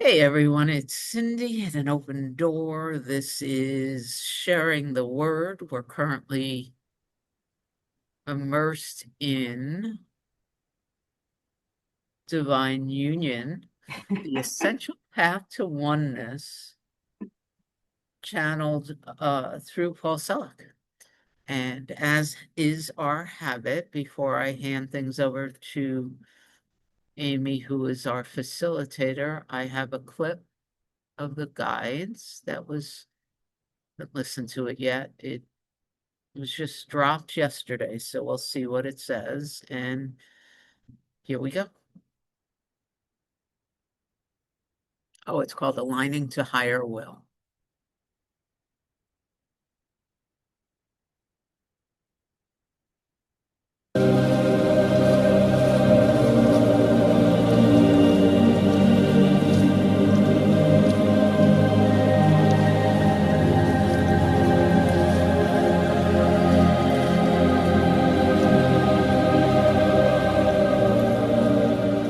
Hey everyone, it's Cindy at an open door. This is sharing the word. We're currently immersed in divine union, the essential path to oneness, channeled through Paul Selig. And as is our habit, before I hand things over to Amy, who is our facilitator, I have a clip of the guides that was, haven't listened to it yet. It was just dropped yesterday, so we'll see what it says. And here we go. Oh, it's called Aligning to Higher Will.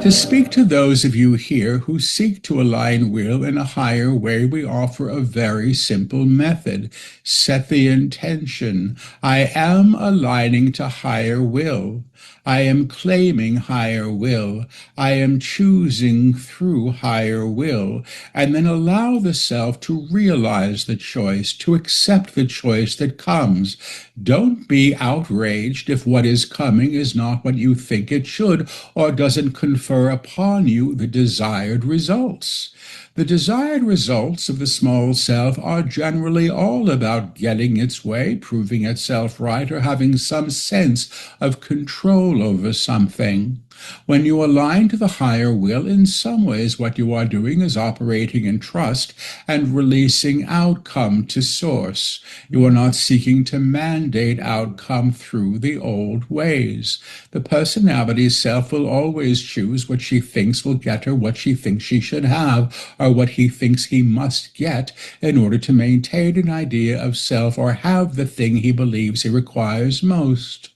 To speak to those of you here who seek to align will in a higher way, we offer a very simple method. Set the intention. I am aligning to higher will. I am claiming higher will. I am choosing through higher will. And then allow the self to realize the choice, to accept the choice that comes. Don't be outraged if what is coming is not what you think it should or doesn't confer upon you the desired results. The desired results of the small self are generally all about getting its way, proving itself right, or having some sense of control over something. When you align to the higher will, in some ways what you are doing is operating in trust and releasing outcome to source. You are not seeking to mandate outcome through the old ways. The personality self will always choose what she thinks will get her what she thinks she should have, or what he thinks he must get in order to maintain an idea of self or have the thing he believes he requires most.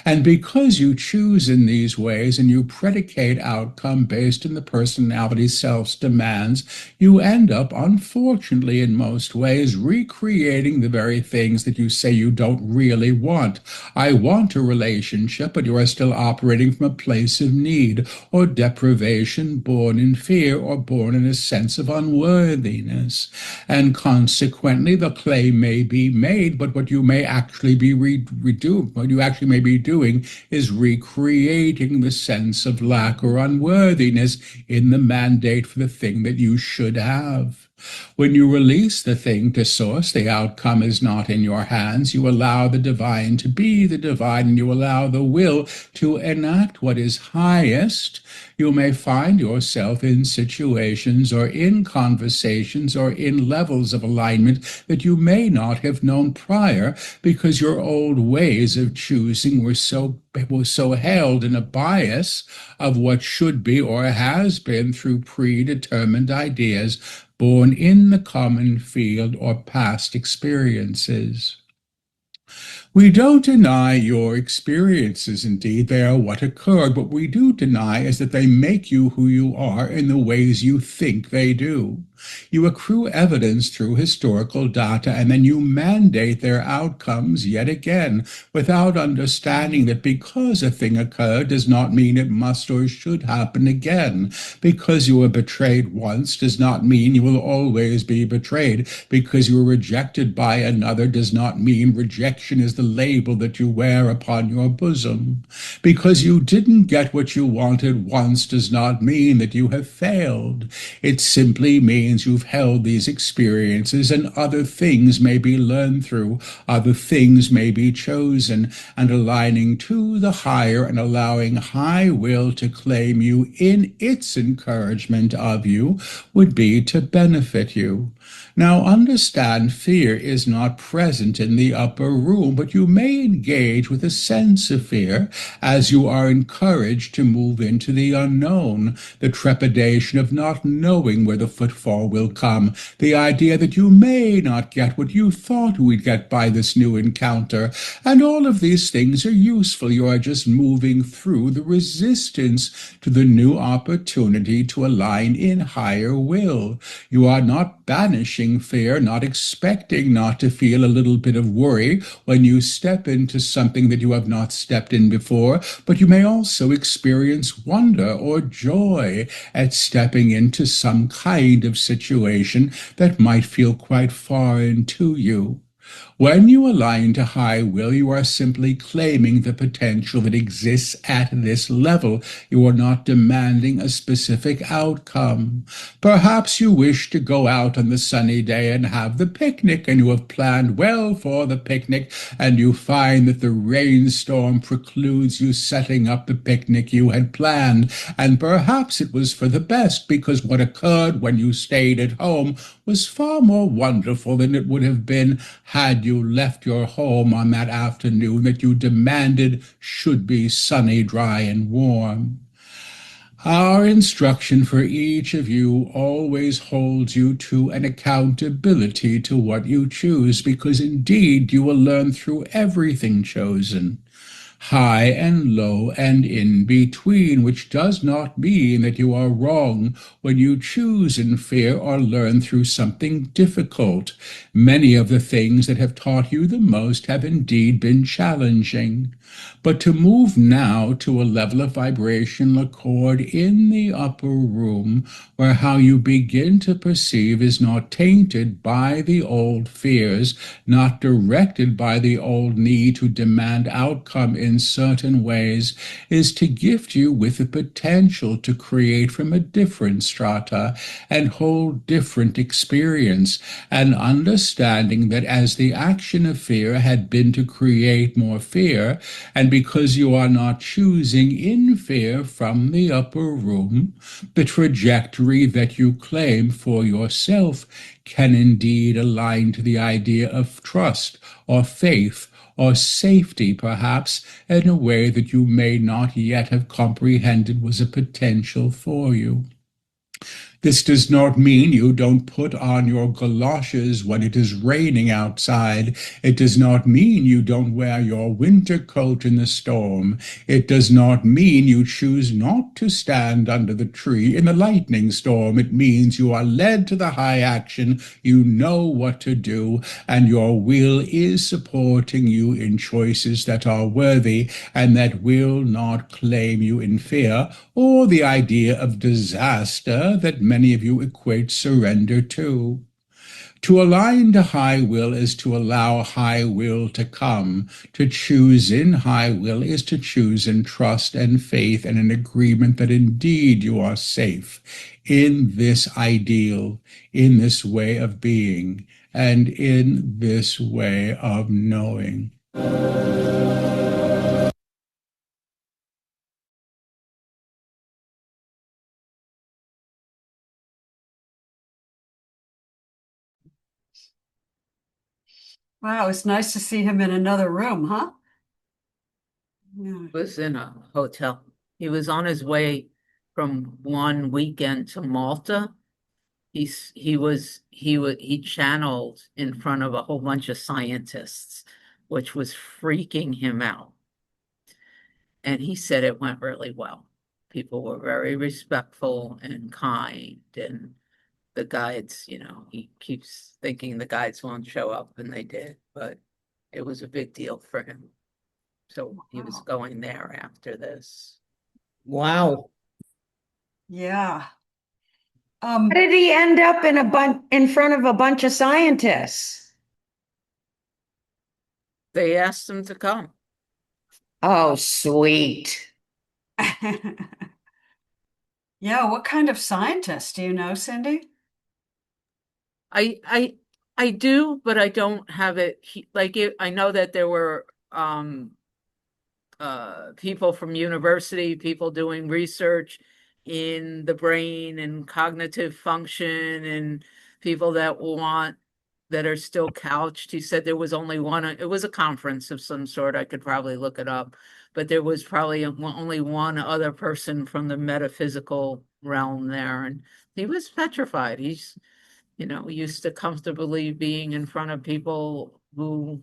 And because you choose in these ways and you predicate outcome based on the personality self's demands, you end up, unfortunately, in most ways, recreating the very things that you say you don't really want. I want a relationship, but you are still operating from a place of need or deprivation, born in fear or born in a sense of unworthiness. And consequently, the claim may be made, but what you may actually be what you actually may be doing is recreating the sense of lack or unworthiness in the mandate for the thing that you should have. When you release the thing to source, the outcome is not in your hands. You allow the divine to be the divine, and you allow the will to enact what is highest. You may find yourself in situations or in conversations or in levels of alignment that you may not have known prior, because your old ways of choosing were so held in a bias of what should be or has been through predetermined ideas born in the common field or past experiences. We don't deny your experiences. Indeed, they are what occurred. What we do deny is that they make you who you are in the ways you think they do. You accrue evidence through historical data, and then you mandate their outcomes yet again, without understanding that because a thing occurred does not mean it must or should happen again. Because you were betrayed once does not mean you will always be betrayed. Because you were rejected by another does not mean rejection is the label that you wear upon your bosom. Because you didn't get what you wanted once does not mean that you have failed. It simply means you've held these experiences, and other things may be learned through, other things may be chosen, and aligning to the higher and allowing high will to claim you in its encouragement of you would be to benefit you. Now understand, fear is not present in the upper room, but but you may engage with a sense of fear as you are encouraged to move into the unknown, the trepidation of not knowing where the footfall will come, the idea that you may not get what you thought you would get by this new encounter. And all of these things are useful. You are just moving through the resistance to the new opportunity to align in higher will. You are not banishing fear, not expecting not to feel a little bit of worry when you step into something that you have not stepped in before, but you may also experience wonder or joy at stepping into some kind of situation that might feel quite foreign to you. When you align to high will, you are simply claiming the potential that exists at this level. You are not demanding a specific outcome. Perhaps you wish to go out on the sunny day and have the picnic, and you have planned well for the picnic, and you find that the rainstorm precludes you setting up the picnic you had planned. And perhaps it was for the best, because what occurred when you stayed at home was far more wonderful than it would have been had you left your home on that afternoon that you demanded should be sunny, dry, and warm. Our instruction for each of you always holds you to an accountability to what you choose, because indeed you will learn through everything chosen, high and low and in between, which does not mean that you are wrong when you choose in fear or learn through something difficult. Many of the things that have taught you the most have indeed been challenging. But to move now to a level of vibrational accord in the upper room, where how you begin to perceive is not tainted by the old fears, not directed by the old need to demand outcome in certain ways, is to gift you with the potential to create from a different strata and hold different experience, and understanding that as the action of fear had been to create more fear, and because you are not choosing in fear from the upper room, the trajectory that you claim for yourself can indeed align to the idea of trust or faith or safety, perhaps, in a way that you may not yet have comprehended was a potential for you. This does not mean you don't put on your galoshes when it is raining outside. It does not mean you don't wear your winter coat in the storm. It does not mean you choose not to stand under the tree in the lightning storm. It means you are led to the high action, you know what to do, and your will is supporting you in choices that are worthy and that will not claim you in fear or the idea of disaster that many of you equate surrender to. To align to high will is to allow high will to come. To choose in high will is to choose in trust and faith and an agreement that indeed you are safe in this ideal, in this way of being, and in this way of knowing. Wow, it's nice to see him in another room, huh? Yeah. Was in a hotel. He was on his way from one weekend to Malta. He channeled in front of a whole bunch of scientists, which was freaking him out. And he said it went really well. People were very respectful and kind, and the guides, he keeps thinking the guides won't show up, and they did, but it was a big deal for him. So he was Wow. going there after this. Wow. Yeah. How did he end up in front of a bunch of scientists? They asked him to come. Oh, sweet. Yeah, what kind of scientist do you know, Cindy? I I I do, but I don't have it like it. I know that there were people from university, people doing research in the brain and cognitive function, and people that want that are still couched. He said there was only one, it was a conference of some sort. I could probably look it up, but there was probably only one other person from the metaphysical realm there. And he was petrified. He's, used to comfortably being in front of people who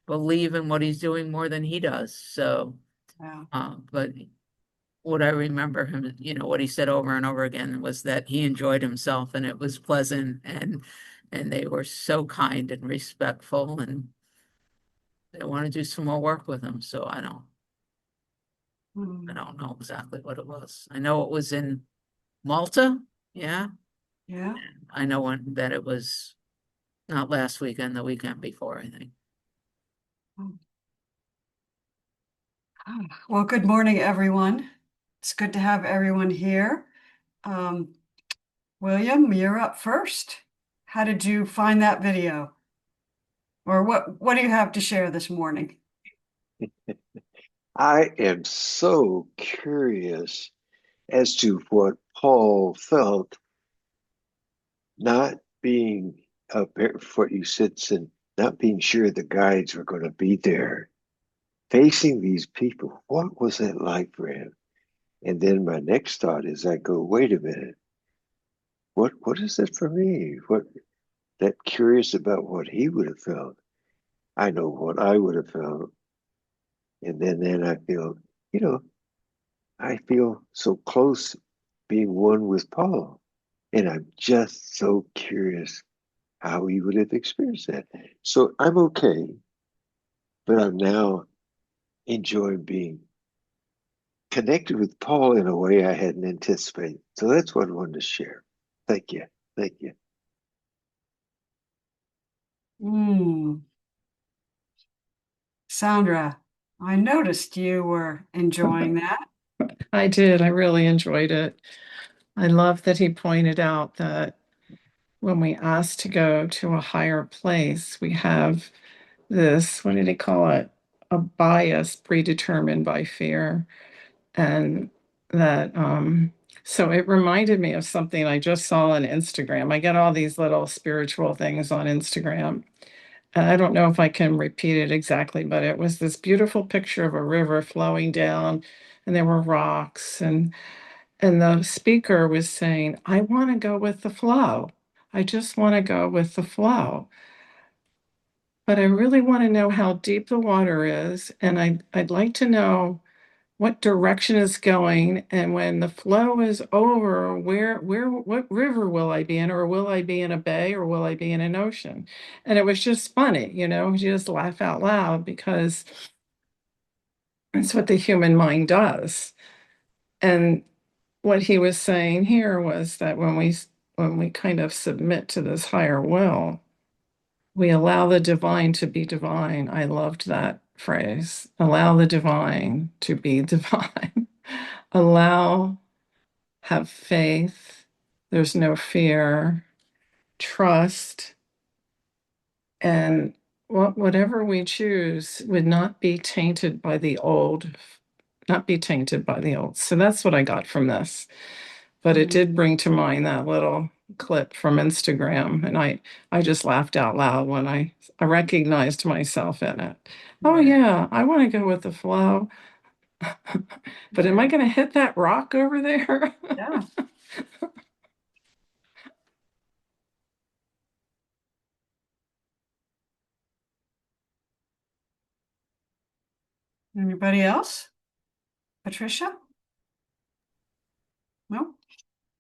believe in what he's doing more than he does. So, Yeah. but what I remember him, what he said over and over again was that he enjoyed himself and it was pleasant and they were so kind and respectful and they want to do some more work with him. So I Mm. don't know exactly what it was. I know it was in Malta. Yeah. Yeah. I know that it was not last weekend, the weekend before, I think. Mm. Well, good morning, everyone. It's good to have everyone here. William, you're up first. How did you find that video? Or what do you have to share this morning? I am so curious as to what Paul felt not being what you said, not being sure the guides were going to be there, facing these people. What was it like for him? And then my next thought is I go, wait a minute, what is it for me? What that curious about what he would have felt. I know what I would have felt. And then I feel, you know, I feel so close being one with Paul. And I'm just so curious how he would have experienced that. So I'm okay, but I'm now enjoying being connected with Paul in a way I hadn't anticipated. So that's what I wanted to share. Thank you. Thank you. Sandra, I noticed you were enjoying that. I did. I really enjoyed it. I love that he pointed out that when we ask to go to a higher place, we have this, what did he call it? A bias predetermined by fear. And that, so it reminded me of something I just saw on Instagram. I get all these little spiritual things on Instagram. And I don't know if I can repeat it exactly, but it was this beautiful picture of a river flowing down, and there were rocks, and the speaker was saying, I want to go with the flow. I just want to go with the flow. But I really want to know how deep the water is. And I'd like to know what direction it's going. And when the flow is over, what river will I be in? Or will I be in a bay or will I be in an ocean? And it was just funny, you just laugh out loud because that's what the human mind does. And what he was saying here was that when we kind of submit to this higher will, we allow the divine to be divine. I loved that phrase. Allow the divine to be divine. Allow, have faith. There's no fear, trust, and whatever we choose would not be tainted by the old, not be tainted by the old. So that's what I got from this. But it did bring to mind that little clip from Instagram, and I just laughed out loud when I recognized myself in it. Oh yeah, I want to go with the flow. But am I going to hit that rock over there? Yeah. Anybody else? Patricia? No?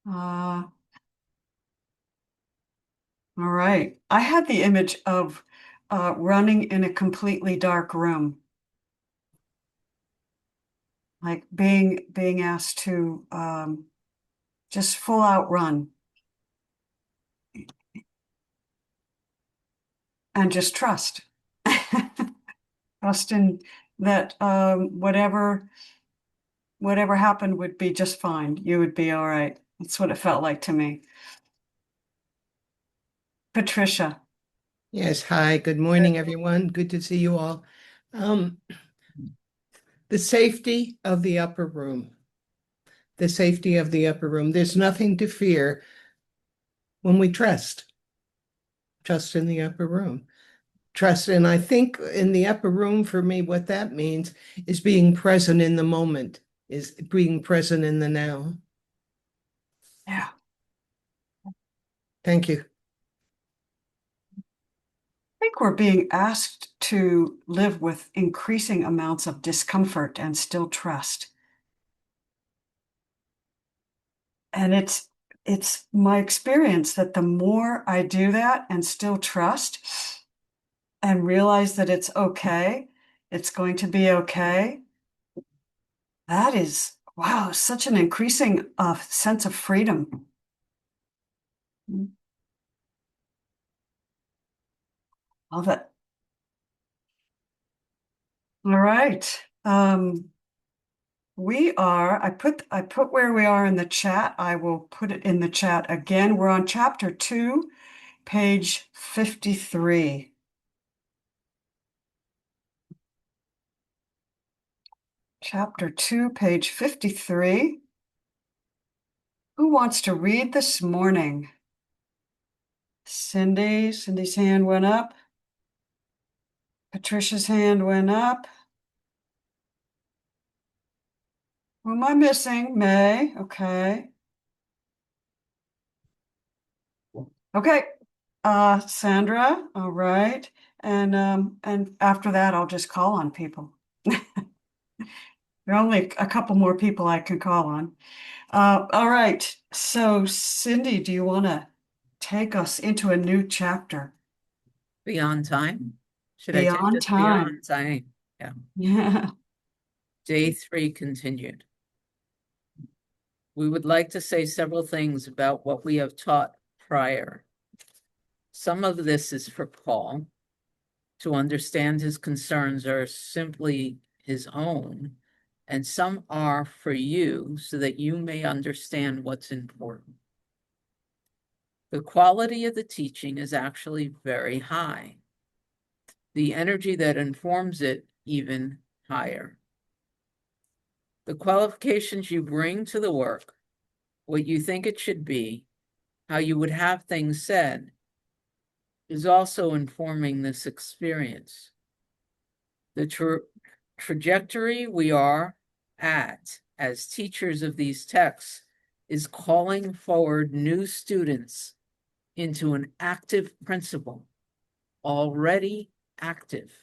All right. I had the image of running in a completely dark room, like being asked to just full out run and just trust. Trust in that whatever happened would be just fine. You would be all right. That's what it felt like to me. Patricia. Yes, hi, good morning, everyone. Good to see you all. The safety of the upper room. The safety of the upper room. There's nothing to fear when we trust. Trust in the upper room. Trust, and I think in the upper room for me, what that means is being present in the moment, is being present in the now. Yeah. Thank you. I think we're being asked to live with increasing amounts of discomfort and still trust. And it's my experience that the more I do that and still trust and realize that it's okay, it's going to be okay, that is, wow, such an increasing sense of freedom. Love it. All right. I put where we are in the chat. I will put it in the chat again. We're on chapter 2, page 53. Chapter 2, page 53. Who wants to read this morning? Cindy's hand went up. Patricia's hand went up. Who am I missing? May, okay. Okay, Sandra, all right. And after that, I'll just call on people. There are only a couple more people I can call on. All right, so Cindy, do you want to take us into a new chapter? Beyond time? Should I take Beyond this time. beyond time? Yeah. Yeah. Day 3 continued. We would like to say several things about what we have taught prior. Some of this is for Paul to understand his concerns are simply his own, and some are for you so that you may understand what's important. The quality of the teaching is actually very high. The energy that informs it even higher. The qualifications you bring to the work, what you think it should be, how you would have things said, is also informing this experience. The trajectory we are at as teachers of these texts is calling forward new students into an active principle, already active.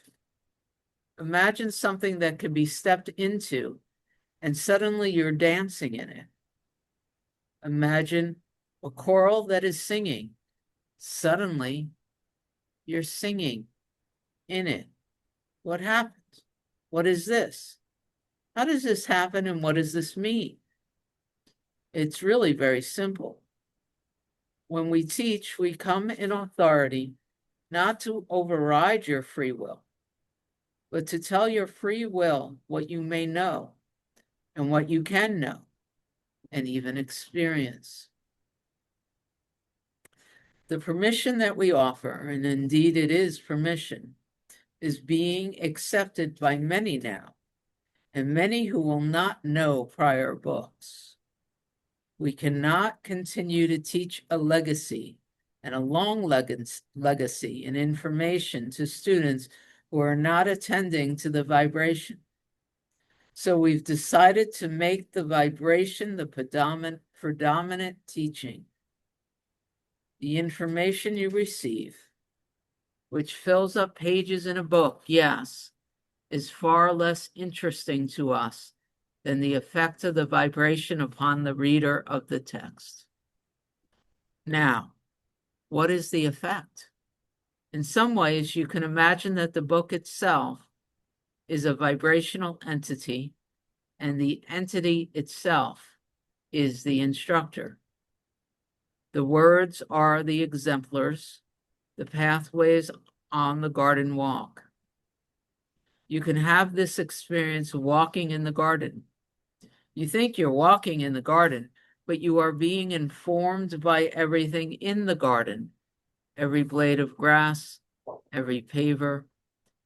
Imagine something that could be stepped into and suddenly you're dancing in it. Imagine a choral that is singing. Suddenly you're singing in it. What happens? What is this? How does this happen and what does this mean? It's really very simple. When we teach, we come in authority not to override your free will, but to tell your free will what you may know and what you can know and even experience. The permission that we offer, and indeed it is permission, is being accepted by many now, and many who will not know prior books. We cannot continue to teach a legacy and a long legacy and information to students who are not attending to the vibration. So we've decided to make the vibration the predominant teaching. The information you receive, which fills up pages in a book, yes, is far less interesting to us than the effect of the vibration upon the reader of the text. Now, what is the effect? In some ways, you can imagine that the book itself is a vibrational entity, and the entity itself is the instructor. The words are the exemplars, the pathways on the garden walk. You can have this experience walking in the garden. You think you're walking in the garden, but you are being informed by everything in the garden. Every blade of grass, every paver,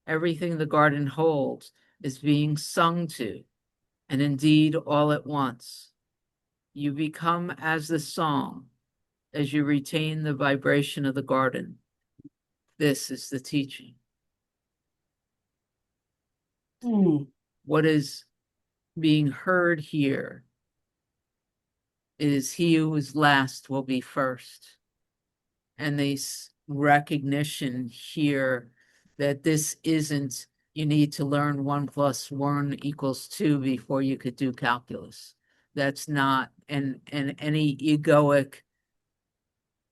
everything the garden holds is being sung to, and indeed all at once. You become as the song, as you retain the vibration of the garden. This is the teaching. Mm. What is being heard here is he who is last will be first. And this recognition here that this isn't, you need to learn 1 + 1 = 2 before you could do calculus. That's not, and any egoic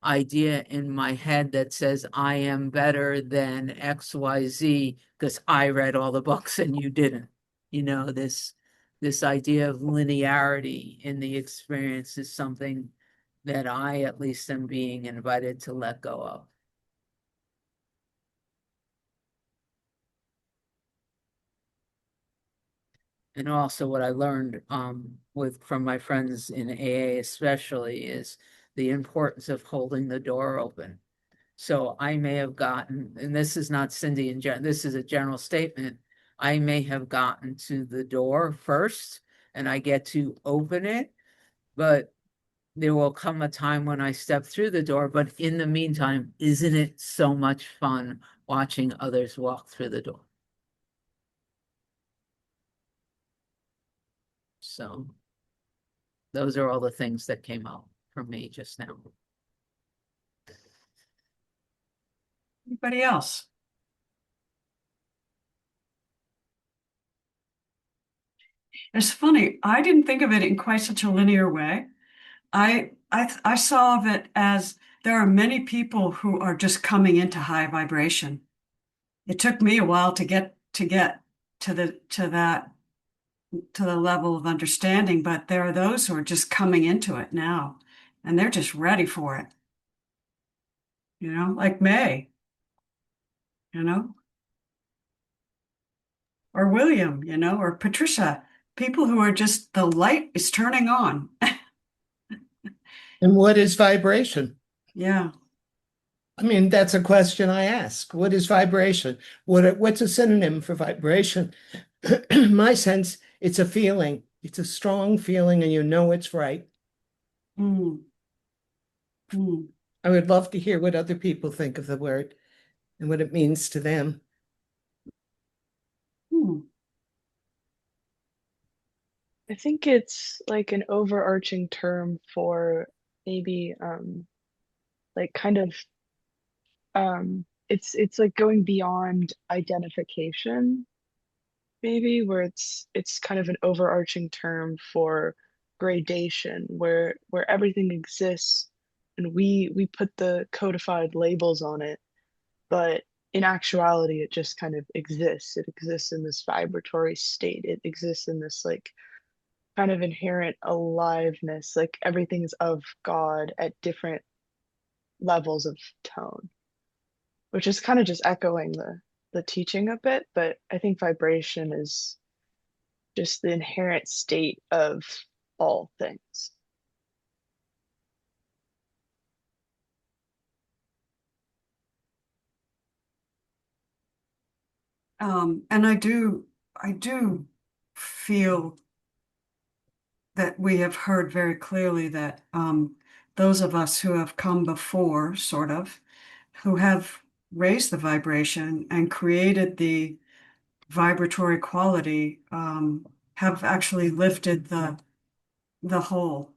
idea in my head that says I am better than XYZ because I read all the books and you didn't. You know, this idea of linearity in the experience is something that I at least am being invited to let go of. And also what I learned from my friends in AA especially is the importance of holding the door open. So I may have gotten, and this is not Cindy and Jen, this is a general statement. I may have gotten to the door first and I get to open it, but there will come a time when I step through the door. But in the meantime, isn't it so much fun watching others walk through the door? So those are all the things that came out from me just now. Anybody else? It's funny. I didn't think of it in quite such a linear way. I saw of it as there are many people who are just coming into high vibration. It took me a while to get to the level of understanding, but there are those who are just coming into it now, and they're just ready for it. You know, like May, you know, or William, you know, or Patricia, people who are just, the light is turning on. And what is vibration? Yeah. I mean, that's a question I ask. What is vibration? What's a synonym for vibration? In my sense, it's a feeling. It's a strong feeling, and you know it's right. Mm. Mm. I would love to hear what other people think of the word and what it means to them. Mm. I think it's like an overarching term for maybe like kind of it's like going beyond identification, maybe, where it's kind of an overarching term for gradation, where everything exists and we put the codified labels on it, but in actuality it just kind of exists. It exists in this vibratory state. It exists in this like kind of inherent aliveness, like everything's of God at different levels of tone, which is kind of just echoing the teaching a bit. But I think vibration is just the inherent state of all things. And I do feel that we have heard very clearly that those of us who have come before, sort of, who have raised the vibration and created the vibratory quality, have actually lifted the whole.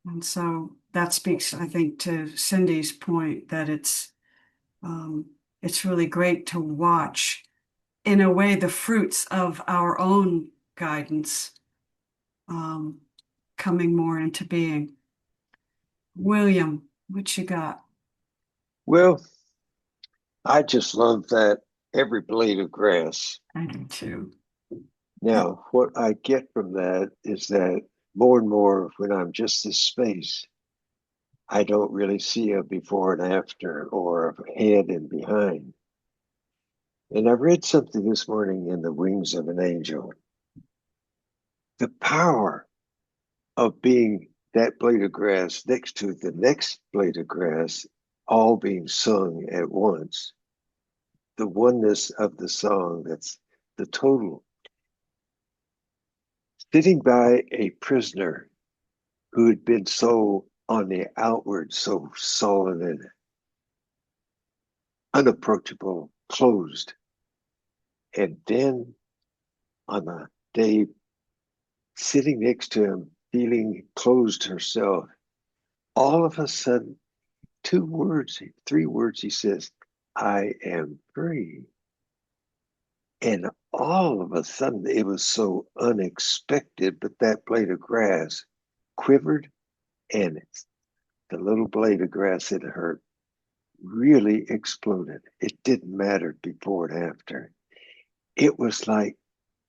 And so that speaks, I think, to Cindy's point that it's really great to watch, in a way, the fruits of our own guidance coming more into being. William, what you got? Well, I just love that every blade of grass. I do too. Now, what I get from that is that more and more when I'm just this space, I don't really see a before and after or ahead and behind. And I read something this morning in The Wings of an Angel. The power of being that blade of grass next to the next blade of grass, all being sung at once. The oneness of the song, that's the total. Sitting by a prisoner who had been so on the outward, so sullen and unapproachable, closed. And then on a day sitting next to him, feeling closed herself, all of a sudden, 2 words, 3 words, he says, I am free. And all of a sudden, it was so unexpected, but that blade of grass quivered, and the little blade of grass it hurt really exploded. It didn't matter before and after. It was like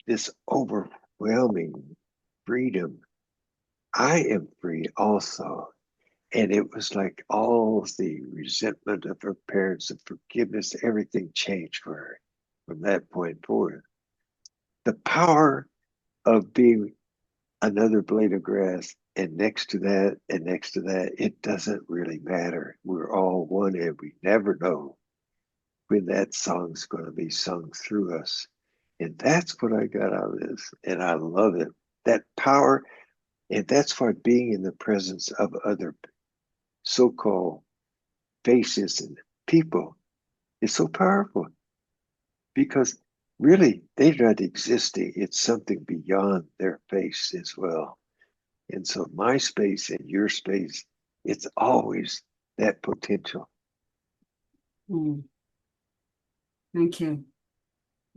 this overwhelming freedom. I am free also. And it was like all the resentment of her parents and forgiveness, everything changed for her from that point forward. The power of being another blade of grass, and next to that, and next to that, it doesn't really matter. We're all one, and we never know when that song's going to be sung through us. And that's what I got out of this. And I love it. That power, and that's why being in the presence of other so-called faces and people is so powerful, because really they're not existing. It's something beyond their face as well. And so my space and your space, it's always that potential. Mm. Thank you.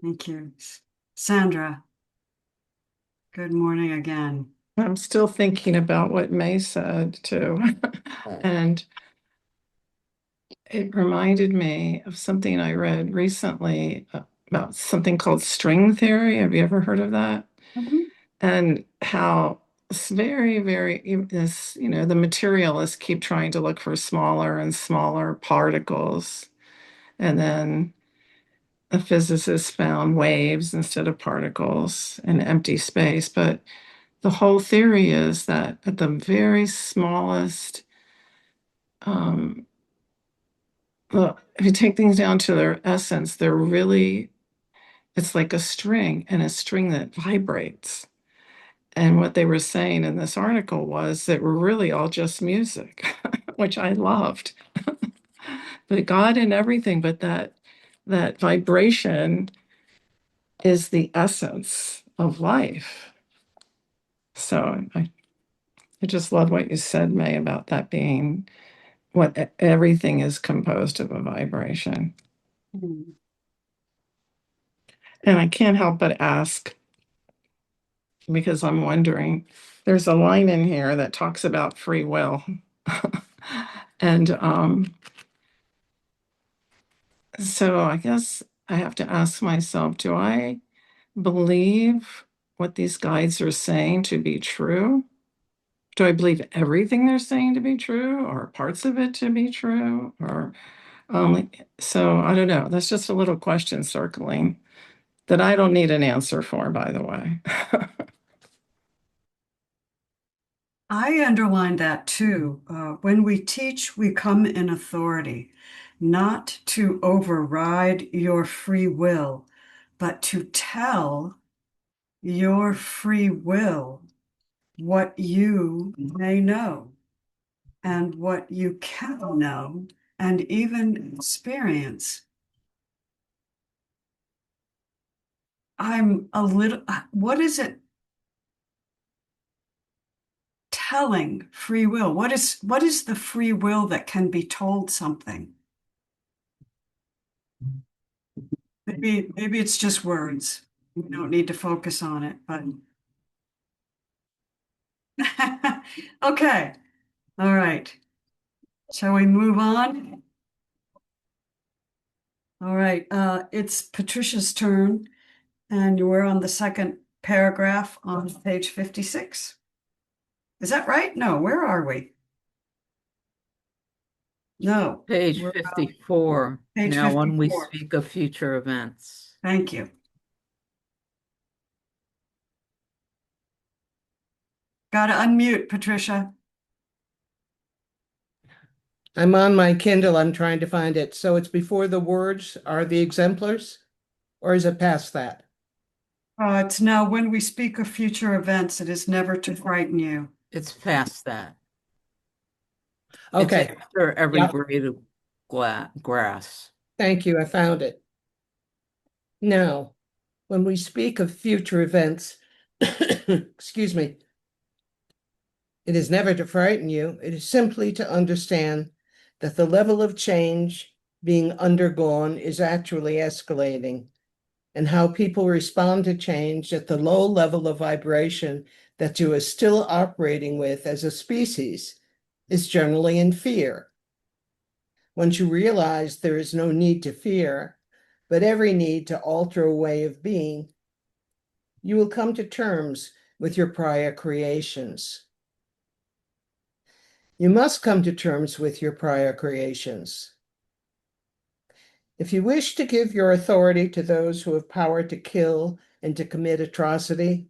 Thank you. Sandra, good morning again. I'm still thinking about what May said too. And it reminded me of something I read recently about something called string theory. Have you ever heard of that? And how it's very, this, the materialists keep trying to look for smaller and smaller particles. And then the physicists found waves instead of particles in empty space. But the whole theory is that at the very smallest, well, if you take things down to their essence, it's like a string, and a string that vibrates. And what they were saying in this article was that we're really all just music, which I loved. But God in everything, but that vibration is the essence of life. So I just love what you said, May, about that being what everything is composed of a vibration. Mm. And I can't help but ask, because I'm wondering, there's a line in here that talks about free will. And so I guess I have to ask myself, do I believe what these guides are saying to be true? Do I believe everything they're saying to be true, or parts of it to be true? Or so I don't know. That's just a little question circling that I don't need an answer for, by the way. I underlined that too. When we teach, we come in authority, not to override your free will, but to tell your free will what you may know and what you can know and even experience. I'm a little, what is it? Telling free will. What is the free will that can be told something? Maybe it's just words. We don't need to focus on it, but okay. All right. Shall we move on? All right. It's Patricia's turn, and we're on the second paragraph on page 56. Is that right? No, where are we? No. Page 54. Page Now, when we 54. speak of future events. Thank you. Gotta unmute, Patricia. I'm on my Kindle. I'm trying to find it. So it's before the words are the exemplars, or is it past that? It's now when we speak of future events, it is never to frighten you. It's past that. Okay. It's after every Yep. blade of grass. Thank you, I found it. Now, when we speak of future events, excuse me, it is never to frighten you. It is simply to understand that the level of change being undergone is actually escalating, and how people respond to change at the low level of vibration that you are still operating with as a species is generally in fear. Once you realize there is no need to fear, but every need to alter a way of being, you will come to terms with your prior creations. You must come to terms with your prior creations. If you wish to give your authority to those who have power to kill and to commit atrocity,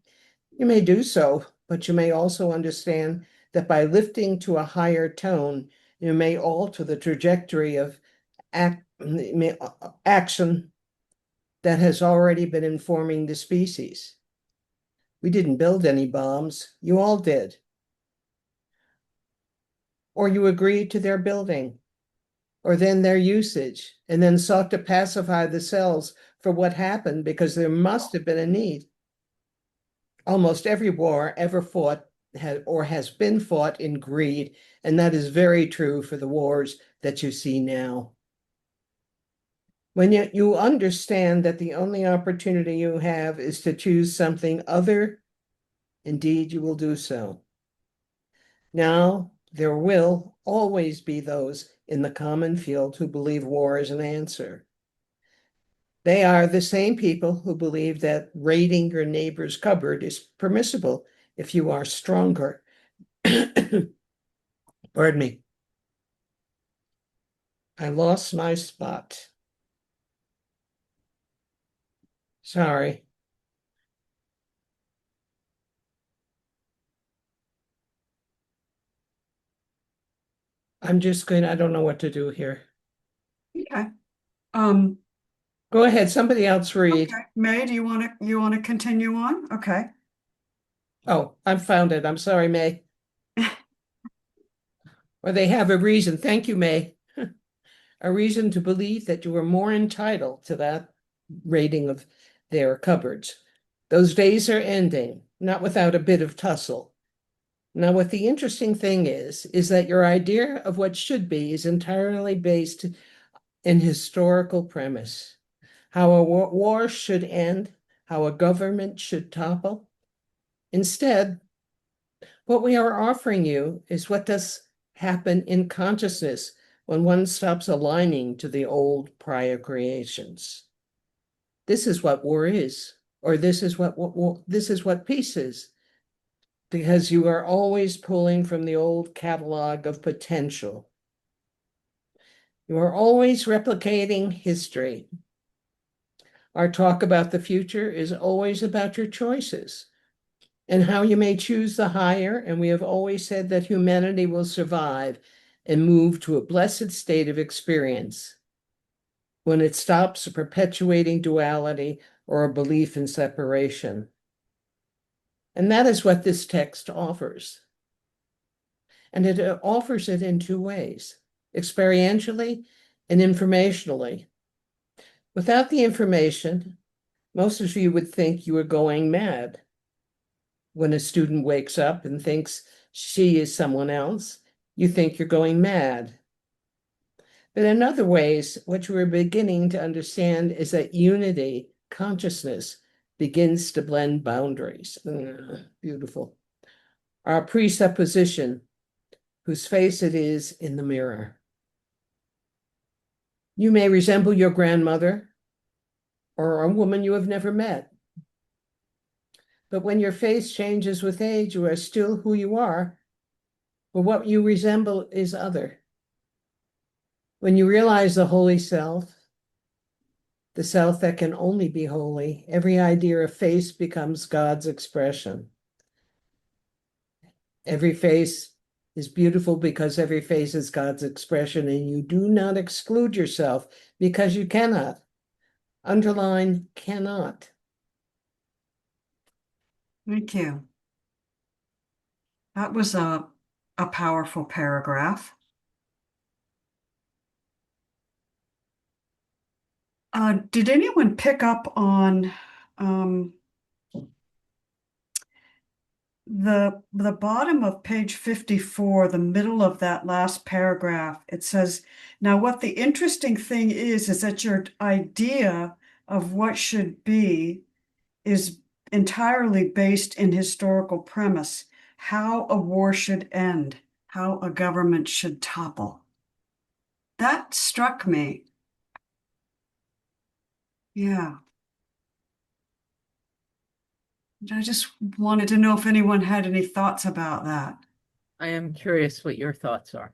you may do so, but you may also understand that by lifting to a higher tone, you may alter the trajectory of action that has already been informing the species. We didn't build any bombs, you all did. Or you agreed to their building, or then their usage, and then sought to pacify the cells for what happened because there must have been a need. Almost every war ever fought or has been fought in greed, and that is very true for the wars that you see now. When you understand that the only opportunity you have is to choose something other, indeed you will do so. Now, there will always be those in the common field who believe war is an answer. They are the same people who believe that raiding your neighbor's cupboard is permissible if you are stronger. Pardon me. I lost my spot. Sorry. I don't know what to do here. Okay. Go ahead, somebody else read. Okay. May, do you want to continue on? Okay. Oh, I found it. I'm sorry, May. Or they have a reason. Thank you, May. A reason to believe that you are more entitled to that raiding of their cupboards. Those days are ending, not without a bit of tussle. Now, what the interesting thing is that your idea of what should be is entirely based in historical premise. How a war should end, how a government should topple. Instead, what we are offering you is what does happen in consciousness when one stops aligning to the old prior creations. This is what war is, or this is what peace is, because you are always pulling from the old catalog of potential. You are always replicating history. Our talk about the future is always about your choices and how you may choose the higher. And we have always said that humanity will survive and move to a blessed state of experience when it stops perpetuating duality or a belief in separation. And that is what this text offers. And it offers it in two ways, experientially and informationally. Without the information, most of you would think you are going mad. When a student wakes up and thinks she is someone else, you think you're going mad. But in other ways, what you are beginning to understand is that unity, consciousness, begins to blend boundaries. Beautiful. Our presupposition, whose face it is in the mirror. You may resemble your grandmother or a woman you have never met. But when your face changes with age, you are still who you are, but what you resemble is other. When you realize the holy self, the self that can only be holy, every idea of face becomes God's expression. Every face is beautiful because every face is God's expression, and you do not exclude yourself because you cannot. Underline cannot. Thank you. That was a powerful paragraph. Did anyone pick up on the bottom of page 54, the middle of that last paragraph? It says, now what the interesting thing is that your idea of what should be is entirely based in historical premise, how a war should end, how a government should topple. That struck me. Yeah. I just wanted to know if anyone had any thoughts about that. I am curious what your thoughts are.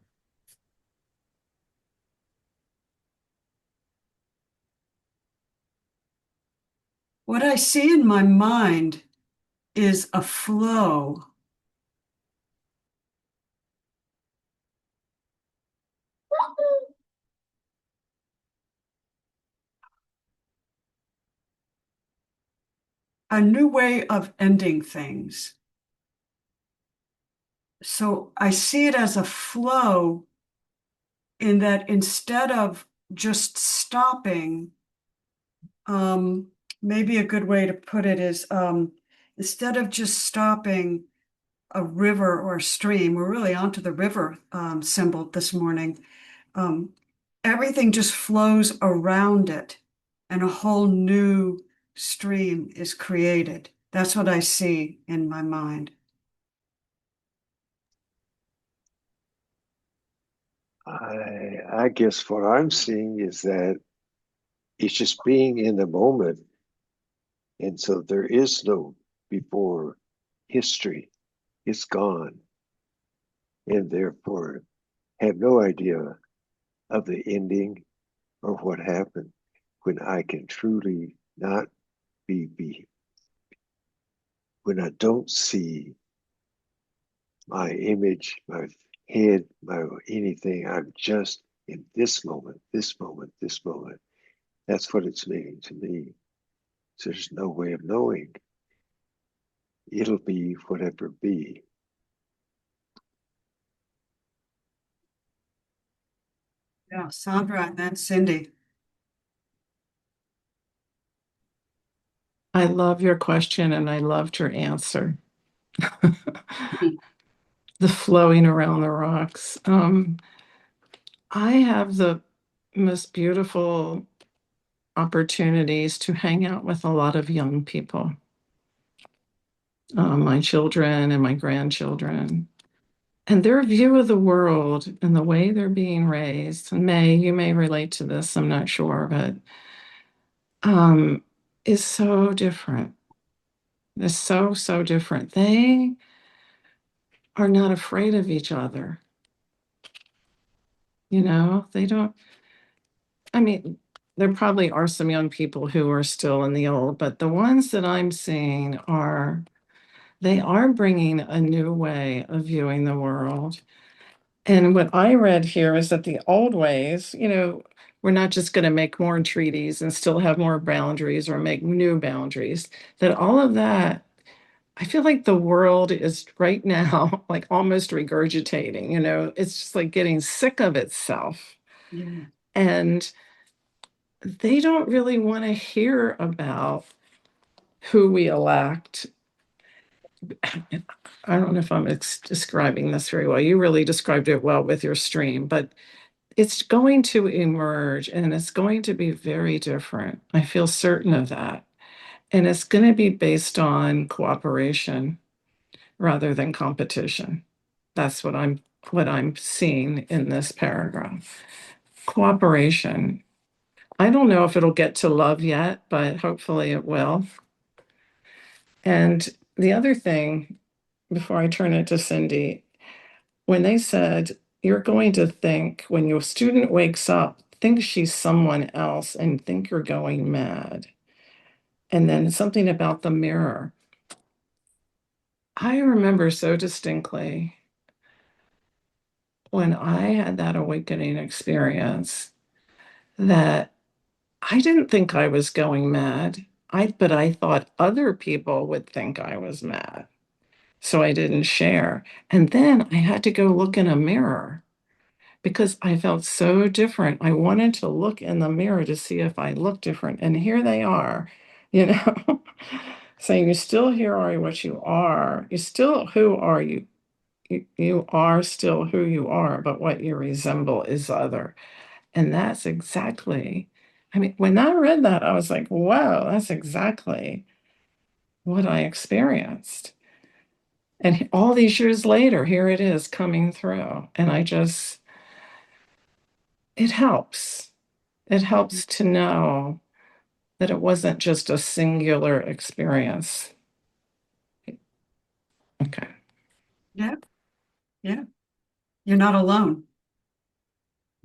What I see in my mind is a flow. A new way of ending things. So I see it as a flow in that instead of just stopping, maybe a good way to put it is instead of just stopping a river or a stream, we're really onto the river symbol this morning. Everything just flows around it and a whole new stream is created. That's what I see in my mind. I guess what I'm seeing is that it's just being in the moment. And so there is no before history. It's gone. And therefore have no idea of the ending or what happened when I can truly not be when I don't see my image, my head, my anything. I'm just in this moment, this moment, this moment. That's what it's meaning to me. So there's no way of knowing. It'll be whatever be. Yeah, Sandra and then Cindy. I love your question and I loved your answer. The flowing around the rocks. I have the most beautiful opportunities to hang out with a lot of young people, my children and my grandchildren. And their view of the world and the way they're being raised, and you may relate to this, I'm not sure, but is so different. It's so, so different. They are not afraid of each other. You know, they don't, I mean, there probably are some young people who are still in the old, but the ones that I'm seeing they are bringing a new way of viewing the world. And what I read here is that the old ways, we're not just going to make more treaties and still have more boundaries or make new boundaries, that all of that, I feel like the world is right now like almost regurgitating, it's just like getting sick of itself. Yeah. And they don't really want to hear about who we elect. I don't know if I'm describing this very well. You really described it well with your stream, but it's going to emerge and it's going to be very different. I feel certain of that. And it's going to be based on cooperation rather than competition. That's what I'm seeing in this paragraph. Cooperation. I don't know if it'll get to love yet, but hopefully it will. And the other thing, before I turn it to Cindy, when they said, you're going to think when your student wakes up, think she's someone else and think you're going mad. And then something about the mirror. I remember so distinctly when I had that awakening experience that I didn't think I was going mad. But I thought other people would think I was mad. So I didn't share. And then I had to go look in a mirror because I felt so different. I wanted to look in the mirror to see if I looked different. And here they are, you know, saying, you still here are what you are. You still, who are you? You are still who you are, but what you resemble is other. And that's exactly, I mean, when I read that, I was like, wow, that's exactly what I experienced. And all these years later, here it is coming through. And it helps. It helps to know that it wasn't just a singular experience. Okay. Yeah. Yeah. You're not alone.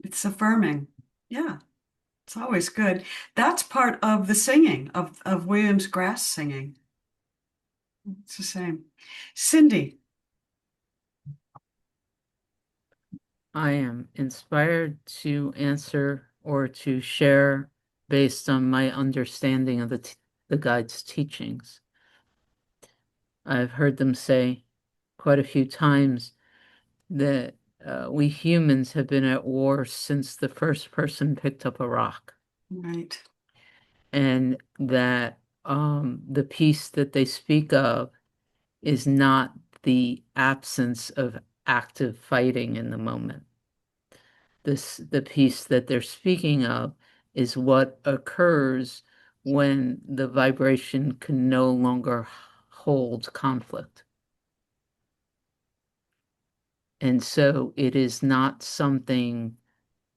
It's affirming. Yeah. It's always good. That's part of the singing of Williams Grass singing. It's the same. Cindy. I am inspired to answer or to share based on my understanding of the guide's teachings. I've heard them say quite a few times that we humans have been at war since the first person picked up a rock, Right. and that the peace that they speak of is not the absence of active fighting in the moment. The peace that they're speaking of is what occurs when the vibration can no longer hold conflict. And so it is not something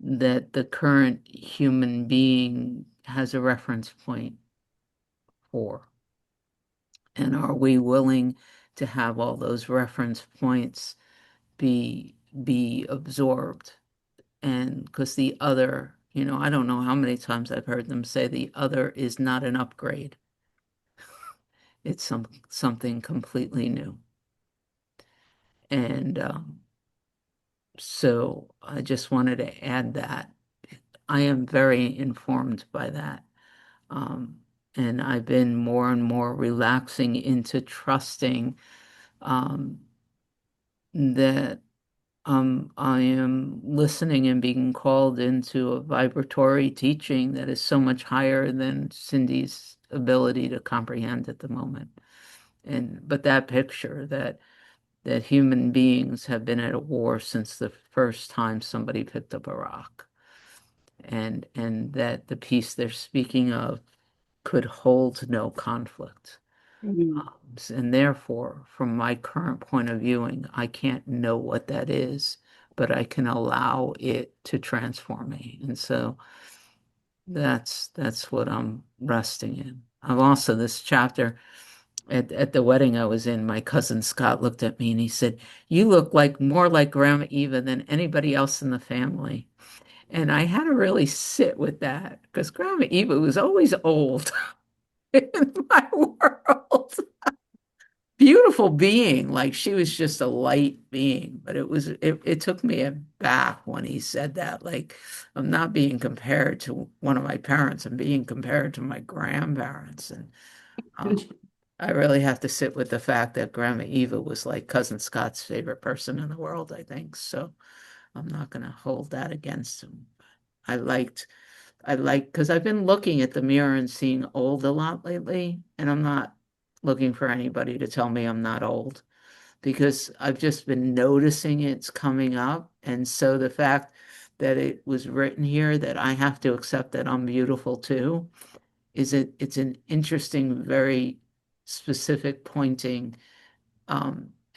that the current human being has a reference point for. And are we willing to have all those reference points be absorbed? And because the other, I don't know how many times I've heard them say the other is not an upgrade. It's something completely new. And so I just wanted to add that. I am very informed by that. And I've been more and more relaxing into trusting um, that I am listening and being called into a vibratory teaching that is so much higher than Cindy's ability to comprehend at the moment. But that picture that human beings have been at a war since the first time somebody picked up a rock, and that the peace they're speaking of could hold no conflict. Mm. And therefore, from my current point of viewing, I can't know what that is, but I can allow it to transform me. And so that's what I'm resting in. I've also this chapter at the wedding I was in, my cousin Scott looked at me and he said, "You look like more like Grandma Eva than anybody else in the family." And I had to really sit with that because Grandma Eva was always old in my world. Beautiful being, like she was just a light being, but it took me aback when he said that. Like, I'm not being compared to one of my parents, I'm being compared to my grandparents. And um, I really have to sit with the fact that Grandma Eva was like cousin Scott's favorite person in the world, I think. So I'm not gonna hold that against him. I liked because I've been looking at the mirror and seeing old a lot lately, and I'm not looking for anybody to tell me I'm not old because I've just been noticing it's coming up. And so the fact that it was written here that I have to accept that I'm beautiful too it's an interesting, very specific pointing.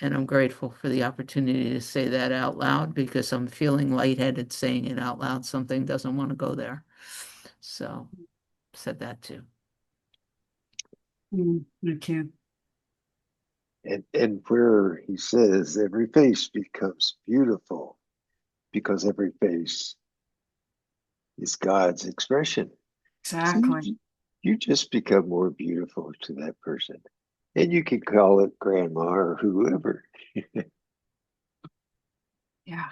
And I'm grateful for the opportunity to say that out loud because I'm feeling lightheaded saying it out loud. Something doesn't want to go there. So said that too. Thank you. And where he says every face becomes beautiful because every face is God's expression. So Exactly. you just become more beautiful to that person. And you can call it grandma or whoever. Yeah.